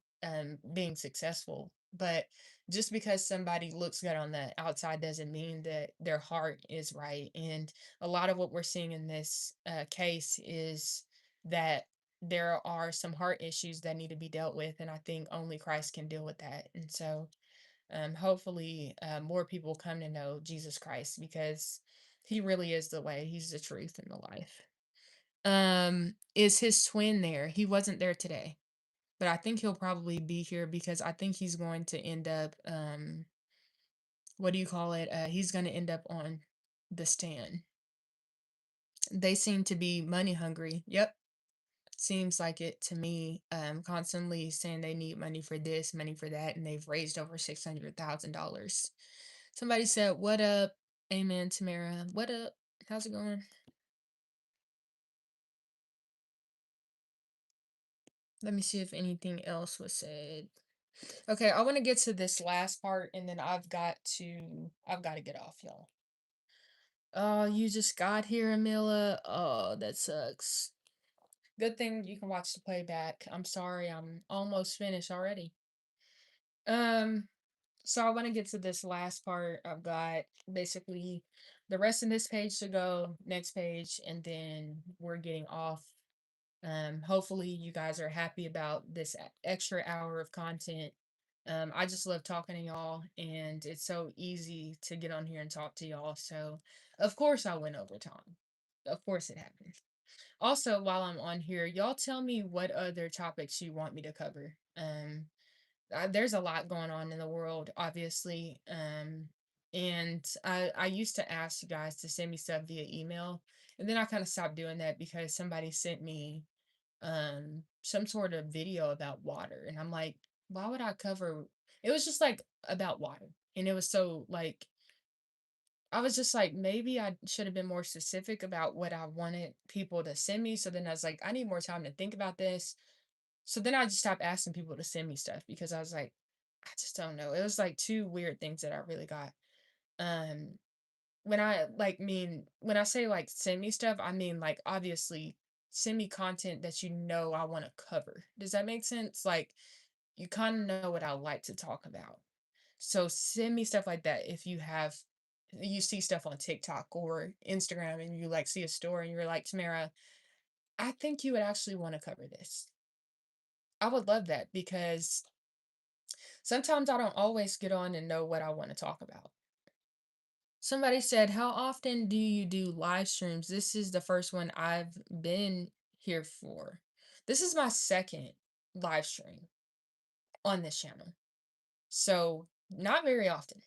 being successful. But just because somebody looks good on the outside doesn't mean that their heart is right. And a lot of what we're seeing in this case is that there are some heart issues that need to be dealt with. And I think only Christ can deal with that. And so hopefully, more people come to know Jesus Christ because he really is the way, he's the truth and the life. Is his twin there? He wasn't there today, but I think he'll probably be here because I think he's going to end up, what do you call it? He's going to end up on the stand. They seem to be money hungry. Yep. Seems like it to me. Constantly saying they need money for this, money for that, and they've raised over $600,000. Somebody said, "What up?" Amen, Tamara. What up? How's it going? Let me see if anything else was said. Okay, I want to get to this last part, and then I've got to get off, y'all. Oh, you just got here, Amila. Oh, that sucks. Good thing you can watch the playback. I'm sorry, I'm almost finished already. Um, so I want to get to this last part. I've got basically the rest of this page to go, next page, and then we're getting off. Hopefully you guys are happy about this extra hour of content. I just love talking to y'all, and it's so easy to get on here and talk to y'all. So, of course, I went over time. Of course, it happened. Also, while I'm on here, y'all tell me what other topics you want me to cover. There's a lot going on in the world, obviously. And I used to ask you guys to send me stuff via email, and then I kind of stopped doing that because somebody sent me some sort of video about water, and I'm like, why would I cover? It was just like about water, and it was so like I was just like, maybe I should have been more specific about what I wanted people to send me. So then I was like, I need more time to think about this. So then I just stopped asking people to send me stuff because I was like, I just don't know. It was like two weird things that I really got. Um, when I say like send me stuff, I mean like obviously send me content that I want to cover. Does that make sense? Like you kind of know what I like to talk about. So send me stuff like that if you see stuff on TikTok or Instagram and you like see a story and you're like, Tamara, I think you would actually want to cover this. I would love that because Sometimes I don't always get on and know what I want to talk about. Somebody said, "How often do you do live streams?" This is the first one I've been here for. This is my second live stream on this channel. So, not very often,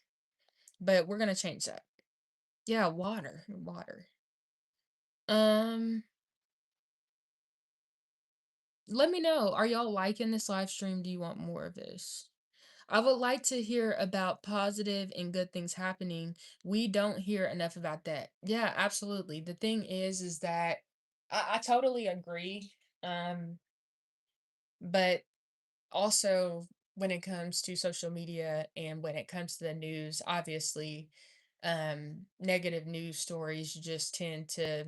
but we're going to change that. Yeah, water, water. Um, let me know. Are y'all liking this live stream? Do you want more of this? I would like to hear about positive and good things happening. We don't hear enough about that. Yeah, absolutely. The thing is that I totally agree. Um, but also when it comes to social media and when it comes to the news, obviously, negative news stories just tend to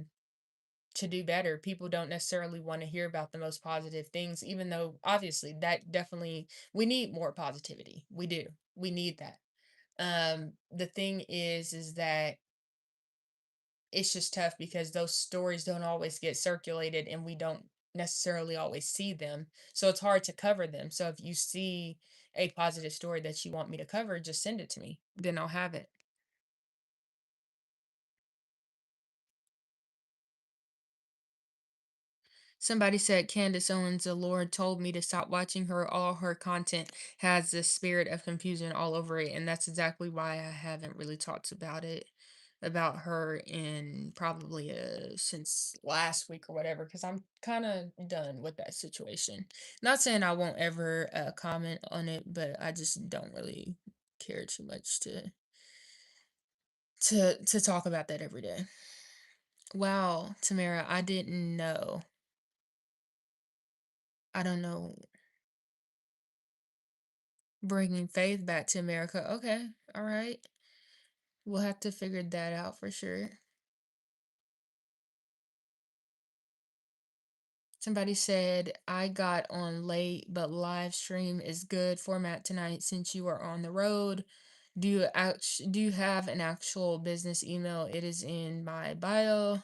do better. People don't necessarily want to hear about the most positive things, even though obviously that definitely we need more positivity. We do. We need that. The thing is that it's just tough because those stories don't always get circulated and we don't necessarily always see them. So it's hard to cover them. So if you see a positive story that you want me to cover, just send it to me. Then I'll have it. Somebody said Candace Owens, the Lord told me to stop watching her. All her content has this spirit of confusion all over it. And that's exactly why I haven't really talked about her in probably since last week or whatever, because I'm kind of done with that situation. Not saying I won't ever comment on it, but I just don't really care too much to talk about that every day. Wow, Tamara, I didn't know. I don't know. Bringing faith back to America. Okay. All right. We'll have to figure that out for sure. Somebody said, I got on late, but live stream is good format tonight since you are on the road. Do you have an actual business email? It is in my bio.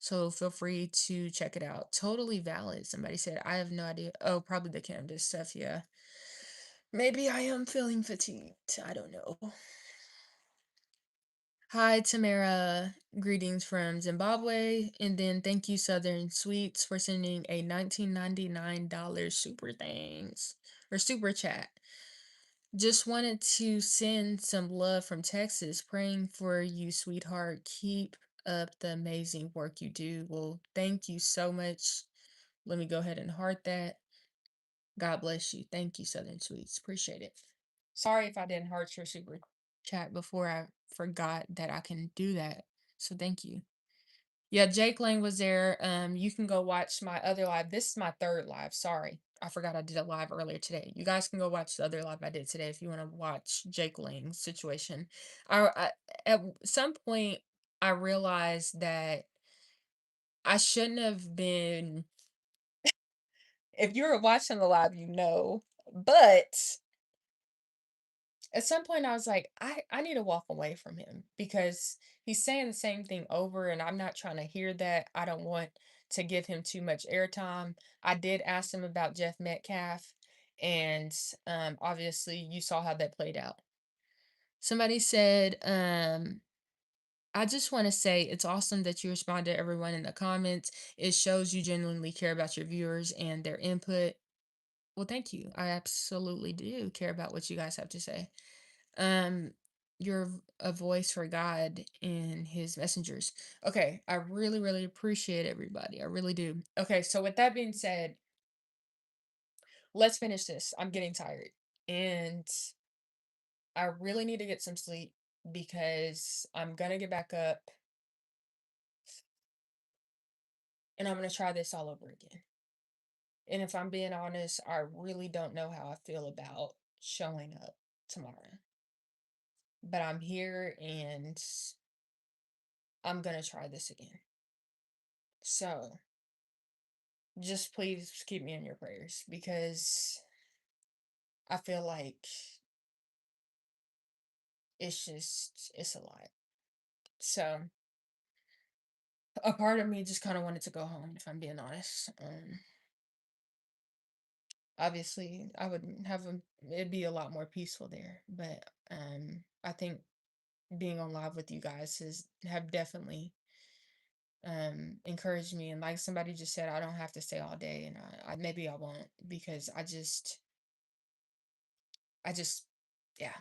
So feel free to check it out. Totally valid. Somebody said, I have no idea. Oh, probably the Canvas stuff. Yeah. Maybe I am feeling fatigued. I don't know. Hi, Tamara. Greetings from Zimbabwe. And then thank you, Southern Sweets, for sending a $19.99 super thanks or super chat. Just wanted to send some love from Texas. Praying for you, sweetheart. Keep up the amazing work you do. Well, thank you so much. Let me go ahead and heart that. God bless you. Thank you, Southern Sweets. Appreciate it. Sorry if I didn't heart your super chat before. I forgot that I can do that. So thank you. Yeah, Jake Lang was there. You can go watch my other live. This is my third live. Sorry. I forgot I did a live earlier today. You guys can go watch the other live I did today if you want to watch Jake Lang's situation. I at some point I realized that I shouldn't have been, if you were watching the live, you know, but at some point I was like, I need to walk away from him because he's saying the same thing over and I'm not trying to hear that. I don't want to give him too much airtime. I did ask him about Jeff Metcalf and obviously you saw how that played out. Somebody said, I just want to say it's awesome that you respond to everyone in the comments. It shows you genuinely care about your viewers and their input. Well, thank you. I absolutely do care about what you guys have to say. Um, you're a voice for God and his messengers. Okay, I really, really appreciate everybody. I really do. Okay, so with that being said, let's finish this. I'm getting tired. And I really need to get some sleep because I'm gonna get back up and I'm gonna try this all over again. And if I'm being honest, I really don't know how I feel about showing up tomorrow. But I'm here and I'm gonna try this again. So just please keep me in your prayers because I feel like it's a lot. So a part of me just kind of wanted to go home if I'm being honest. Obviously, I would have it'd be a lot more peaceful there, but I think being on live with you guys has have definitely encouraged me, and like somebody just said, I don't have to stay all day, and I maybe I won't because I just yeah.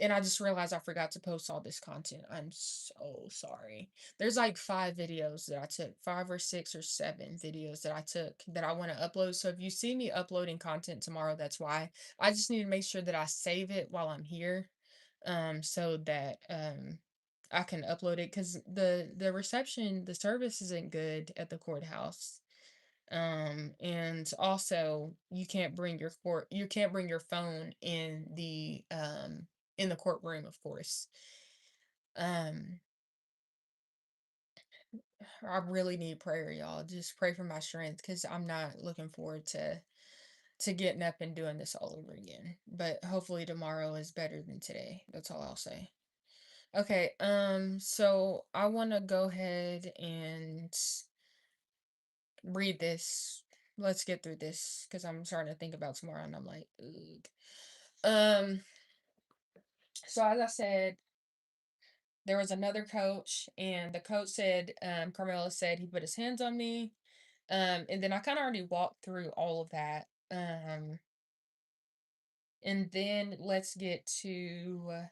And I just realized I forgot to post all this content. I'm so sorry. There's like 5 videos that I took, 5 or 6 or 7 videos that I took that I want to upload. So if you see me uploading content tomorrow, that's why. I just need to make sure that I save it while I'm here, so that I can upload it because the reception, the service isn't good at the courthouse. And also you can't bring your phone in the courtroom, of course. um I really need prayer, y'all. Just pray for my strength because I'm not looking forward to getting up and doing this all over again, but hopefully tomorrow is better than today. That's all I'll say. Okay, so I want to go ahead and read this. Let's get through this because I'm starting to think about tomorrow and I'm like, ugh. Um, so as I said, there was another coach, and the coach said, Carmelo said he put his hands on me. And then I kind of already walked through all of that. And then let's get to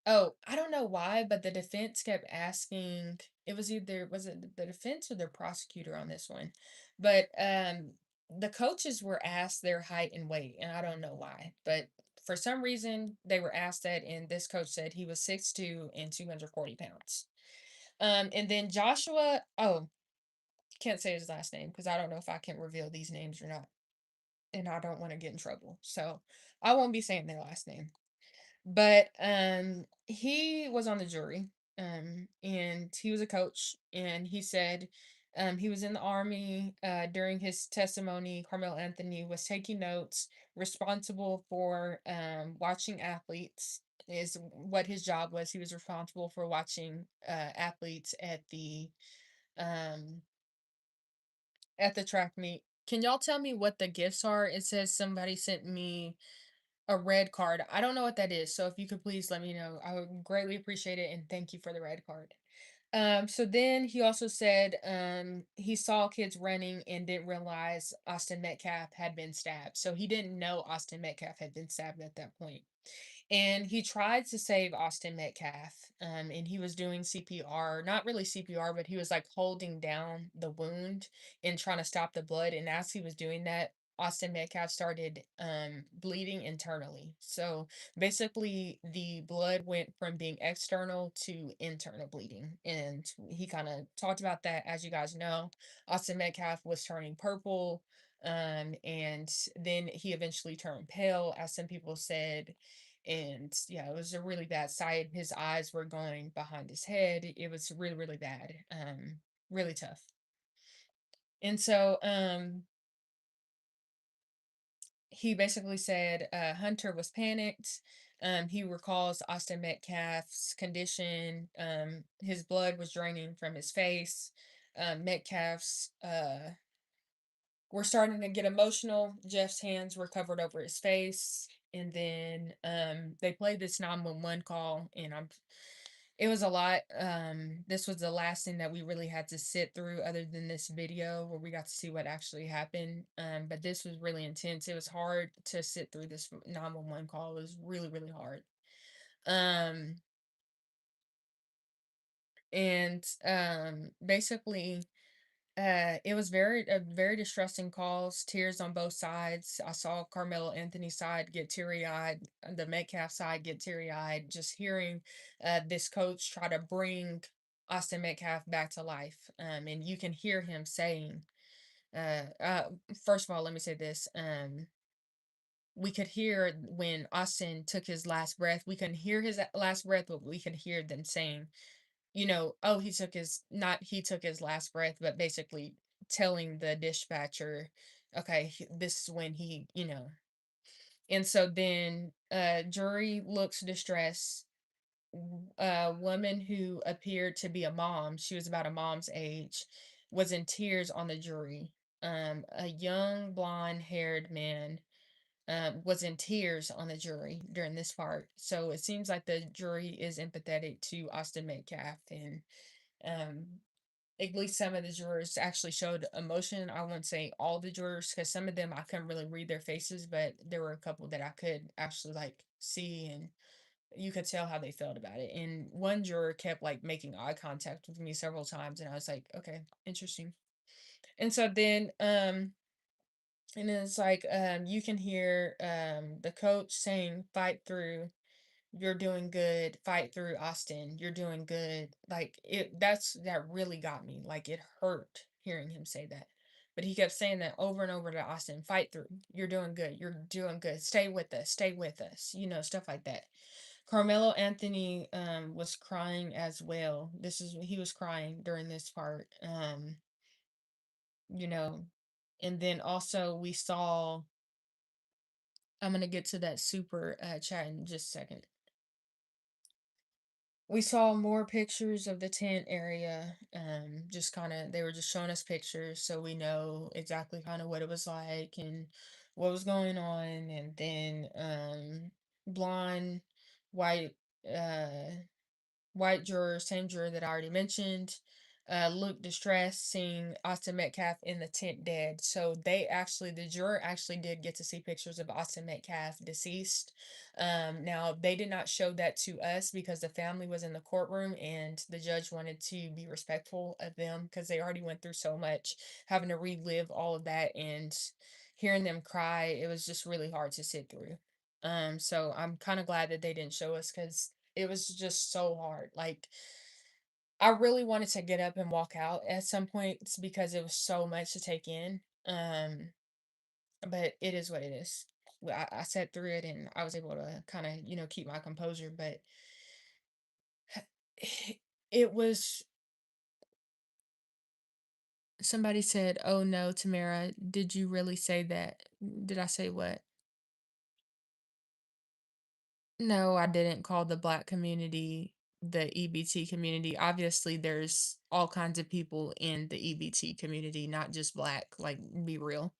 oh, I don't know why, but the defense kept asking, it was either was it the defense or the prosecutor on this one. But the coaches were asked their height and weight, and I don't know why, but for some reason they were asked that, and this coach said he was 6'2" and 240 pounds. And then Joshua, oh, can't say his last name because I don't know if I can reveal these names or not, and I don't want to get in trouble. So I won't be saying their last name. But he was on the jury, and he was a coach, and he said he was in the army. During his testimony, Carmel Anthony was taking notes, responsible for watching athletes is what his job was. He was responsible for watching athletes um at the track meet. Can y'all tell me what the gifts are? It says somebody sent me a red card. I don't know what that is, so if you could please let me know, I would greatly appreciate it, and thank you for the red card. So then he also said he saw kids running and didn't realize Austin Metcalf had been stabbed. So he didn't know Austin Metcalf had been stabbed at that point. And he tried to save Austin Metcalf, and he was doing CPR, not really CPR, but he was like holding down the wound and trying to stop the blood. And as he was doing that, Austin Metcalf started bleeding internally. So basically, the blood went from being external to internal bleeding. And he kind of talked about that. As you guys know, Austin Metcalf was turning purple. And then he eventually turned pale, as some people said, and yeah, it was a really bad sight. His eyes were going behind his head. It was really, really bad. Really tough. And so he basically said Hunter was panicked. He recalls Austin Metcalf's condition. His blood was draining from his face. Metcalf's We're starting to get emotional. Jeff's hands were covered over his face. And then they played this 911 call, and it was a lot. This was the last thing that we really had to sit through other than this video where we got to see what actually happened. But this was really intense. It was hard to sit through this 911 call. It was really, really hard. Um and basically it was very distressing calls, tears on both sides. I saw Carmelo Anthony's side get teary-eyed, the Metcalf side get teary-eyed, just hearing this coach try to bring Austin Metcalf back to life. And you can hear him saying, uh, uh, first of all, let me say this. We could hear when Austin took his last breath. We couldn't hear his last breath, but we could hear them saying, oh, he took his last breath, but basically telling the dispatcher, okay, this is when and so then jury looks distressed. A woman who appeared to be a mom, she was about a mom's age, was in tears on the jury. a young blonde haired man was in tears on the jury during this part. So it seems like the jury is empathetic to Austin Metcalf, and um, at least some of the jurors actually showed emotion. I wouldn't say all the jurors, because some of them I couldn't really read their faces, but there were a couple that I could actually like see, and you could tell how they felt about it. And one juror kept like making eye contact with me several times, and I was like, okay, interesting. And so then and it's like you can hear the coach saying, fight through, you're doing good, fight through, Austin, you're doing good. Like that really got me. Like it hurt hearing him say that. But he kept saying that over and over to Austin, fight through, you're doing good, you're doing good, stay with us, stuff like that. Carmelo Anthony was crying as well. He was crying during this part. You know, and then also we saw, I'm gonna get to that super chat in just a second. We saw more pictures of the tent area. Just kind of, they were just showing us pictures so we know exactly kind of what it was like and what was going on. And then blonde, white, uh, white juror, same juror that I already mentioned, looked distressed seeing Austin Metcalf in the tent dead. So the juror actually did get to see pictures of Austin Metcalf deceased. Now they did not show that to us because the family was in the courtroom and the judge wanted to be respectful of them because they already went through so much, having to relive all of that and hearing them cry. It was just really hard to sit through. So I'm kind of glad that they didn't show us because it was just so hard. Like, I really wanted to get up and walk out at some points because it was so much to take in. But it is what it is. I sat through it and I was able to kind of, keep my composure. But it was, somebody said, "Oh no, Tamara, did you really say that?" Did I say what? No, I didn't call the Black community the EBT community. Obviously, there's all kinds of people in the EBT community, not just Black. Like, be real.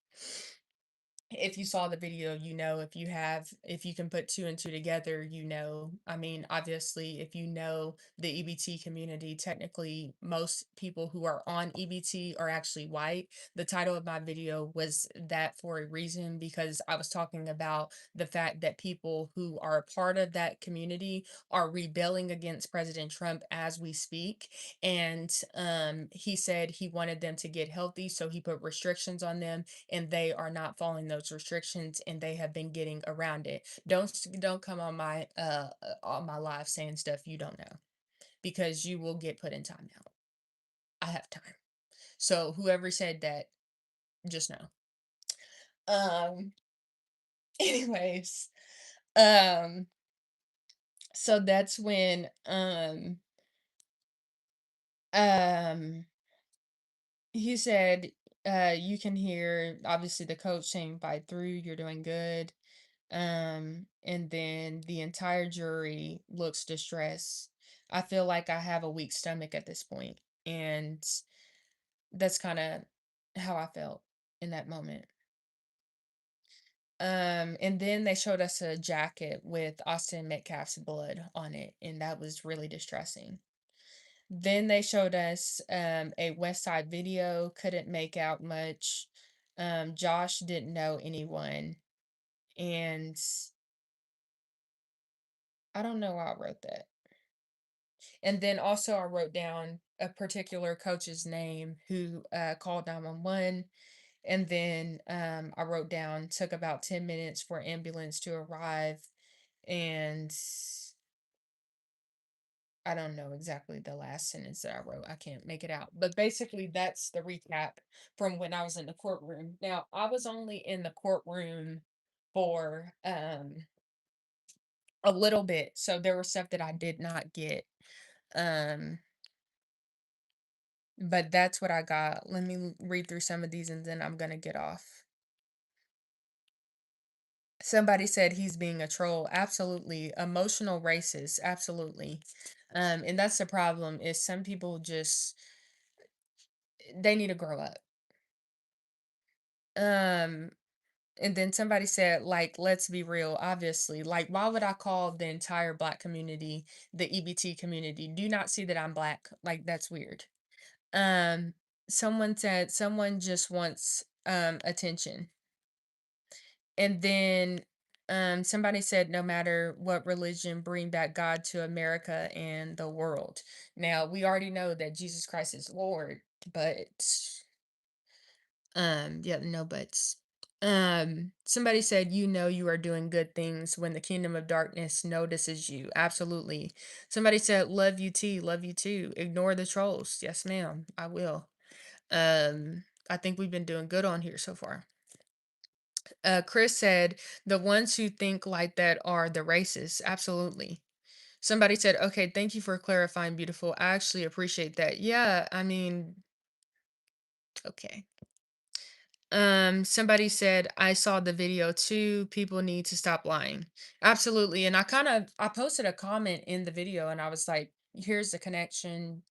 If you saw the video, if you can put two and two together, I mean, obviously, if you know the EBT community, technically, most people who are on EBT are actually white. The title of my video was that for a reason because I was talking about the fact that people who are a part of that community are rebelling against President Trump as we speak. And he said he wanted them to get healthy, so he put restrictions on them and they are not following those restrictions and they have been getting around it. Don't come on my live saying stuff you don't know because you will get put in timeout. I have time. So whoever said that, just know. Um anyways, um so that's when um he said you can hear obviously the coach saying fight through, you're doing good. And then the entire jury looks distressed. I feel like I have a weak stomach at this point, and that's kind of how I felt in that moment. And then they showed us a jacket with Austin Metcalf's blood on it, and that was really distressing. Then they showed us a West Side video, couldn't make out much. Josh didn't know anyone, and I don't know why I wrote that. And then also I wrote down a particular coach's name who called 911. And then I wrote down, took about 10 minutes for ambulance to arrive. And I don't know exactly the last sentence that I wrote. I can't make it out. But basically, that's the recap from when I was in the courtroom. Now, I was only in the courtroom for a little bit. So there was stuff that I did not get. Um, But that's what I got. Let me read through some of these and then I'm gonna get off. Somebody said he's being a troll. Absolutely. Emotional racist. Absolutely. And that's the problem is some people just they need to grow up. Um, and then somebody said, like, let's be real, obviously. Like, why would I call the entire black community the EBT community? Do you not see that I'm black? Like, that's weird. Um, someone said someone just wants attention. And then somebody said no matter what religion, bring back God to America and the world. Now we already know that Jesus Christ is Lord, but yeah, no buts. Somebody said you know you are doing good things when the kingdom of darkness notices you. Absolutely. Somebody said love you T, love you too. Ignore the trolls. Yes, ma'am. I will. I think we've been doing good on here so far. Chris said the ones who think like that are the racists. Absolutely. Somebody said, okay, thank you for clarifying, beautiful. I actually appreciate that. Yeah, I mean, okay. Somebody said, I saw the video too. People need to stop lying. Absolutely. And I posted a comment in the video and I was like, here's the connection,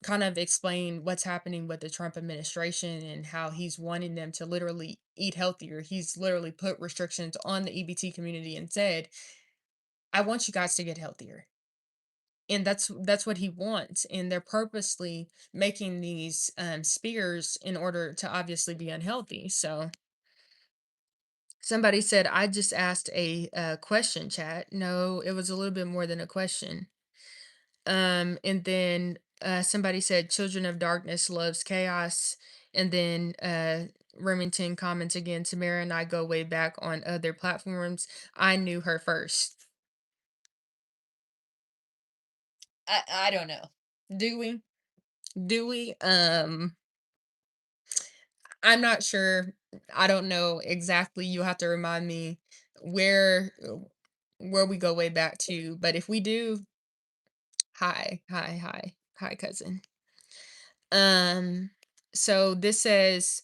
kind of explain what's happening with the Trump administration and how he's wanting them to literally eat healthier. He's literally put restrictions on the EBT community and said, "I want you guys to get healthier." And that's what he wants. And they're purposely making these spears in order to obviously be unhealthy. So somebody said, "I just asked a question, chat." No, it was a little bit more than a question. And then somebody said Children of Darkness loves chaos. And then Remington comments again, Tamara and I go way back on other platforms. I knew her first. I don't know. Do we? Do we? I'm not sure. I don't know exactly. You have to remind me where where we go way back to. But if we do, hi, hi, hi, hi, cousin. Um, so this says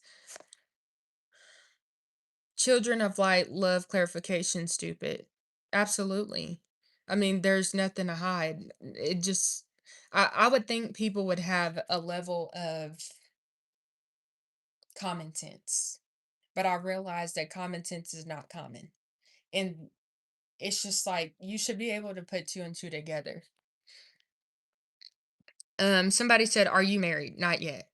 Children of Light love clarification, stupid. Absolutely. I mean, there's nothing to hide. It just, I would think people would have a level of common sense, but I realize that common sense is not common. And it's just like, you should be able to put two and two together. Somebody said, are you married? Not yet.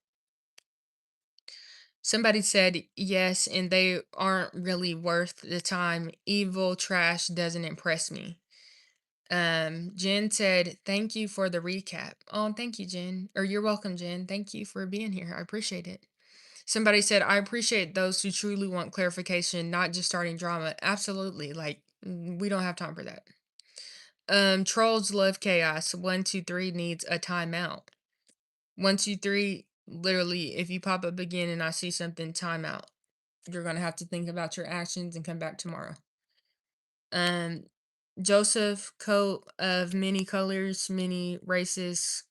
Somebody said yes, and they aren't really worth the time. Evil trash doesn't impress me. Jen said, thank you for the recap. Oh, thank you, Jen. Or you're welcome, Jen. Thank you for being here. I appreciate it. Somebody said, I appreciate those who truly want clarification, not just starting drama. Absolutely. Like, we don't have time for that. Trolls love chaos. 123 needs a timeout. 123, literally, if you pop up again and I see something, timeout. You're gonna have to think about your actions and come back tomorrow. Um, Joseph, coat of many colors, many races,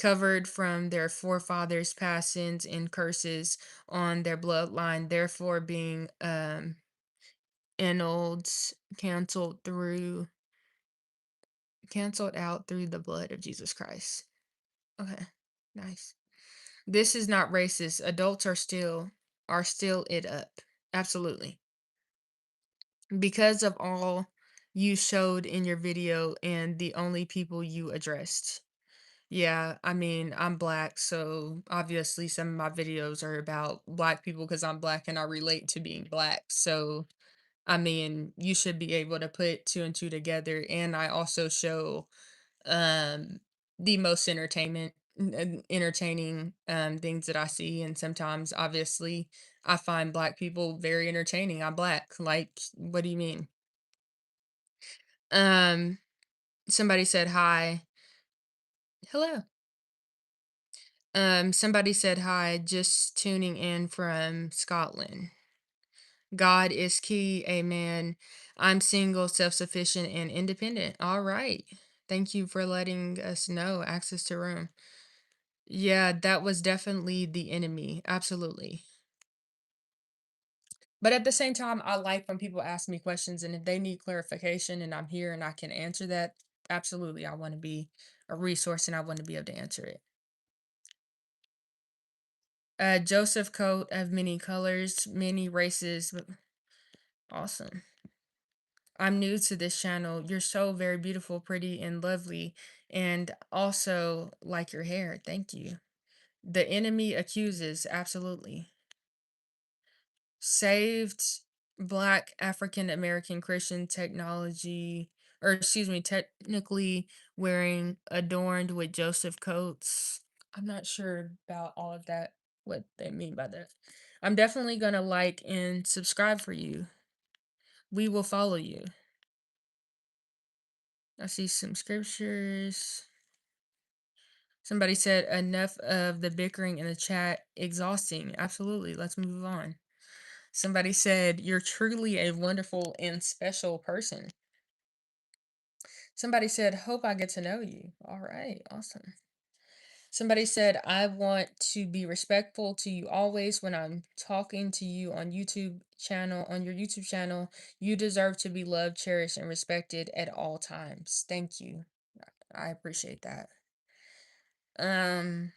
covered from their forefathers' past sins and curses on their bloodline, therefore being annulled, canceled through, canceled out through the blood of Jesus Christ. Okay, nice. This is not racist. Adults are still it up. Absolutely. Because of all you showed in your video and the only people you addressed. Yeah, I mean, I'm black, so obviously some of my videos are about black people because I'm black and I relate to being black. So, I mean, you should be able to put two and two together. And I also show um the most entertaining things that I see. And sometimes obviously I find black people very entertaining. I'm black. Like, what do you mean? Um, somebody said hi. Hello. Somebody said hi, just tuning in from Scotland. God is key, amen. I'm single, self-sufficient, and independent. All right. Thank you for letting us know. Access to room. Yeah, that was definitely the enemy. Absolutely. But at the same time, I like when people ask me questions and if they need clarification and I'm here and I can answer that, absolutely. I want to be a resource and I want to be able to answer it. Joseph Coat of many colors, many races. Awesome. I'm new to this channel. You're so very beautiful, pretty, and lovely. And also like your hair. Thank you. The enemy accuses. Absolutely. Saved Black African American Christian technology, or excuse me, technically wearing adorned with Joseph coats. I'm not sure about all of that, what they mean by that. I'm definitely gonna like and subscribe for you. We will follow you. I see some scriptures. Somebody said enough of the bickering in the chat. Exhausting. Absolutely. Let's move on. Somebody said you're truly a wonderful and special person. Somebody said, hope I get to know you. All right, awesome. Somebody said, I want to be respectful to you always when I'm talking to you on your YouTube channel. You deserve to be loved, cherished, and respected at all times. Thank you. I appreciate that. Um,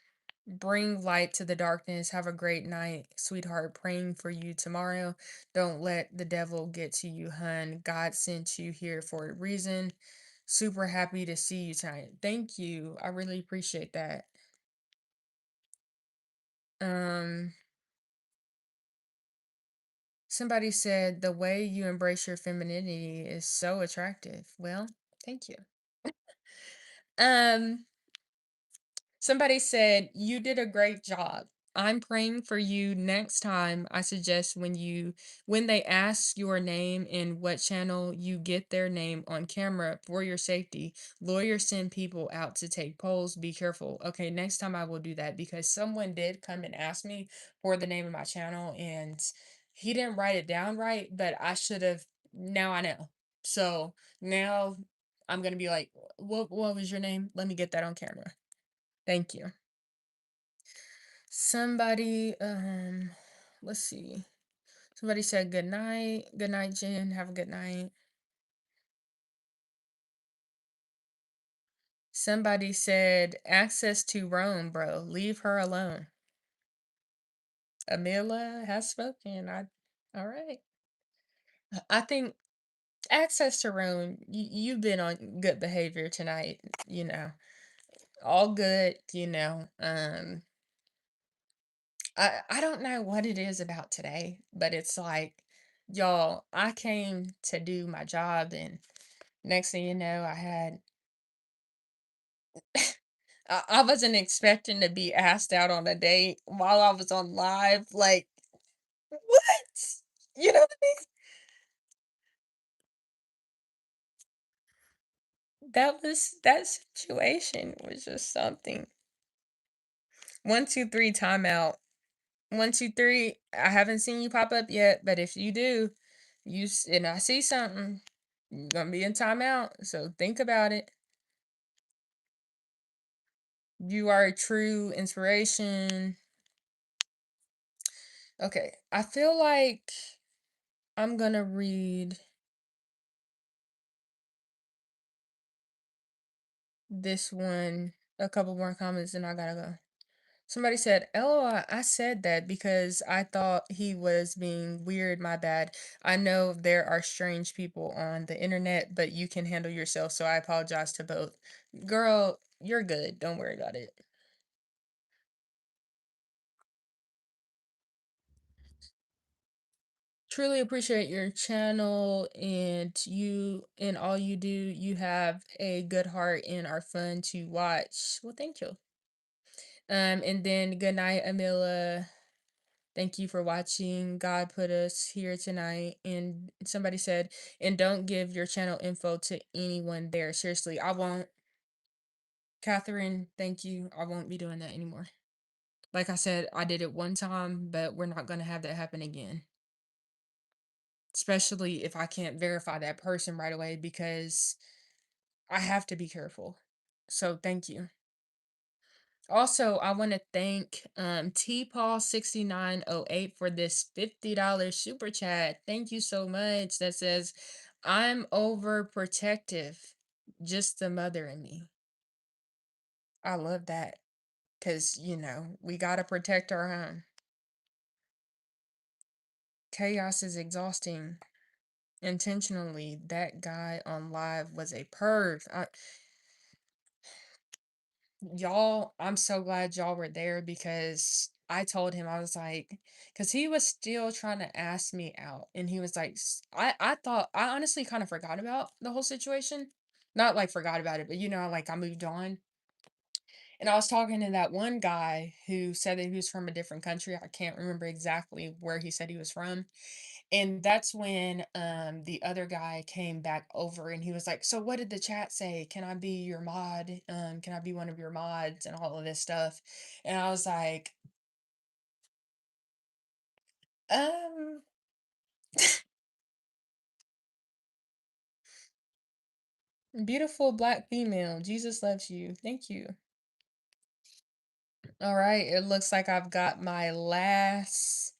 Bring light to the darkness. Have a great night, sweetheart. Praying for you tomorrow. Don't let the devil get to you, hun. God sent you here for a reason. Super happy to see you tonight. Thank you. I really appreciate that. Um, Somebody said the way you embrace your femininity is so attractive. Well, thank you. Um, Somebody said, "You did a great job. I'm praying for you next time. I suggest when they ask your name and what channel, you get their name on camera for your safety. Lawyers send people out to take polls. Be careful." Okay, next time I will do that because someone did come and ask me for the name of my channel and he didn't write it down right, but I should have. Now I know. So now I'm gonna be like, what was your name? Let me get that on camera. Thank you. Somebody, let's see. Somebody said good night. Good night, Jen. Have a good night. Somebody said access to Rome, bro. Leave her alone. Amila has spoken. All right. I think access to Rome. You've been on good behavior tonight. You know, all good. I don't know what it is about today, but it's like, y'all, I came to do my job and next thing you know, I wasn't expecting to be asked out on a date while I was on live. Like, what? You know what I mean? That situation was just something. 1, 2, 3, timeout. 1, 2, 3. I haven't seen you pop up yet, but if you do, and I see something, you're gonna be in timeout. So think about it. You are a true inspiration. Okay, I feel like I'm gonna read this one, a couple more comments, and I gotta go. Somebody said, "LOL, I said that because I thought he was being weird. My bad. I know there are strange people on the internet, but you can handle yourself, so I apologize to both." Girl, you're good. Don't worry about it. Truly appreciate your channel and you and all you do. You have a good heart and are fun to watch. Well, thank you. And then good night, Amila. Thank you for watching. God put us here tonight. And somebody said, and don't give your channel info to anyone there. Seriously, I won't. Catherine, thank you. I won't be doing that anymore. Like I said, I did it one time, but we're not going to have that happen again. Especially if I can't verify that person right away because I have to be careful. So thank you. Also, I want to thank TPaul6908 for this $50 super chat. Thank you so much. That says, I'm overprotective, just the mother in me. I love that. because we got to protect our home. Chaos is exhausting. Intentionally, that guy on live was a perv. Y'all, I'm so glad y'all were there because I told him, I was like, because he was still trying to ask me out. And he was like, I thought, I honestly kind of forgot about the whole situation. Not like forgot about it, but like I moved on. And I was talking to that one guy who said that he was from a different country. I can't remember exactly where he said he was from. And that's when the other guy came back over and he was like, "So what did the chat say? Can I be your mod? Can I be one of your mods and all of this stuff?" And I was like, um beautiful black female. Jesus loves you. Thank you. All right, it looks like I've got my last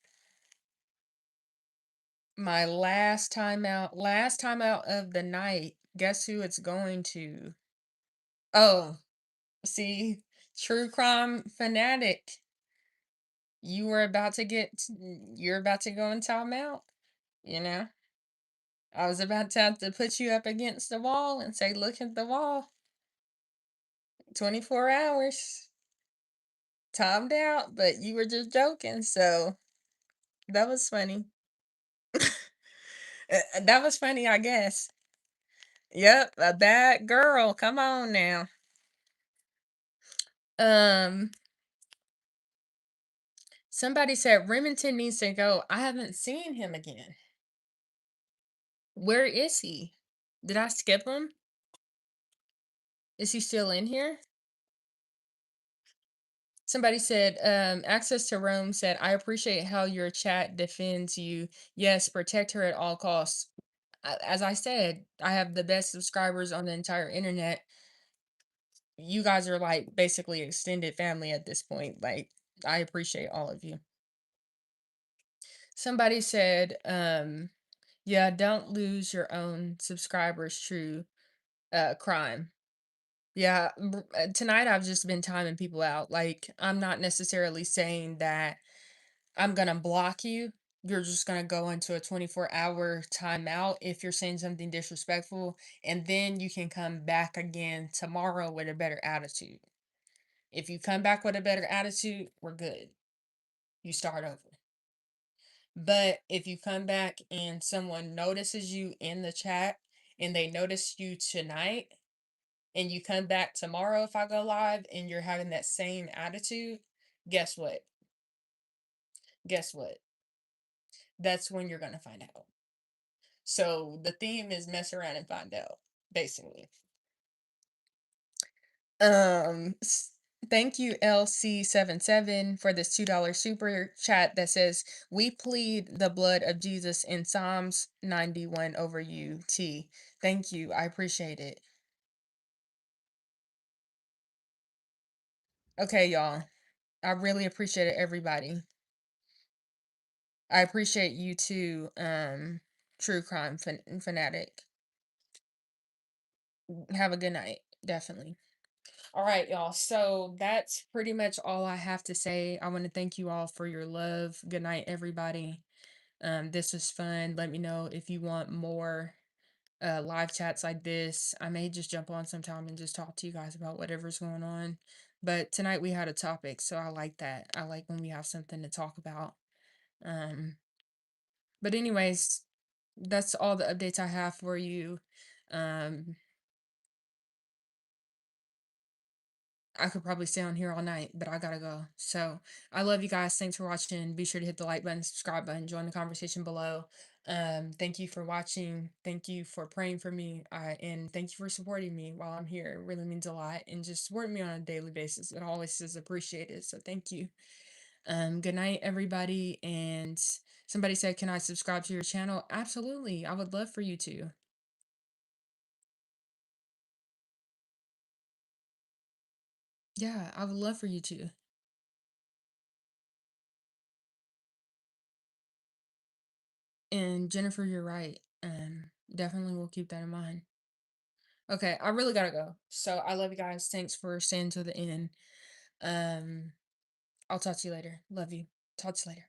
time out of the night. Guess who it's going to? Oh, see, true crime fanatic. You're about to go in timeout, you know? I was about to have to put you up against the wall and say, look at the wall. 24 hours. Timed out, but you were just joking, so that was funny. That was funny, I guess. Yep, a bad girl. Come on now. Um, Somebody said Remington needs to go. I haven't seen him again. Where is he? Did I skip him? Is he still in here? Somebody said, Access to Rome said, I appreciate how your chat defends you. Yes, protect her at all costs. As I said, I have the best subscribers on the entire internet. You guys are like basically extended family at this point. Like, I appreciate all of you. Somebody said, yeah, don't lose your own subscribers, true crime. Yeah, tonight I've just been timing people out. Like, I'm not necessarily saying that I'm gonna block you. You're just gonna go into a 24-hour timeout if you're saying something disrespectful, and then you can come back again tomorrow with a better attitude. If you come back with a better attitude, we're good. You start over. But if you come back and someone notices you in the chat and they notice you tonight, and you come back tomorrow if I go live and you're having that same attitude, guess what? Guess what? That's when you're gonna find out. So the theme is mess around and find out, basically. Um, s- Thank you, LC77, for this $2 super chat that says, we plead the blood of Jesus in Psalms 91 over you, T. Thank you. I appreciate it. Okay, y'all. I really appreciate it, everybody. I appreciate you too, true crime fanatic. Have a good night. Definitely. All right, y'all. So that's pretty much all I have to say. I want to thank you all for your love. Good night, everybody. This was fun. Let me know if you want more live chats like this. I may just jump on sometime and just talk to you guys about whatever's going on. But tonight we had a topic, so I like that. I like when we have something to talk about. Um, but anyways, that's all the updates I have for you. Um, I could probably stay on here all night, but I gotta go. So I love you guys. Thanks for watching. Be sure to hit the like button, subscribe button, join the conversation below. Thank you for watching. Thank you for praying for me. And thank you for supporting me while I'm here. It really means a lot. And just supporting me on a daily basis. It always is appreciated. So thank you. Good night, everybody. And somebody said, can I subscribe to your channel? Absolutely. I would love for you to. Yeah, I would love for you to. And Jennifer, you're right. Definitely will keep that in mind. Okay, I really gotta go. So I love you guys. Thanks for staying to the end. Um, I'll talk to you later. Love you. Talk to you later.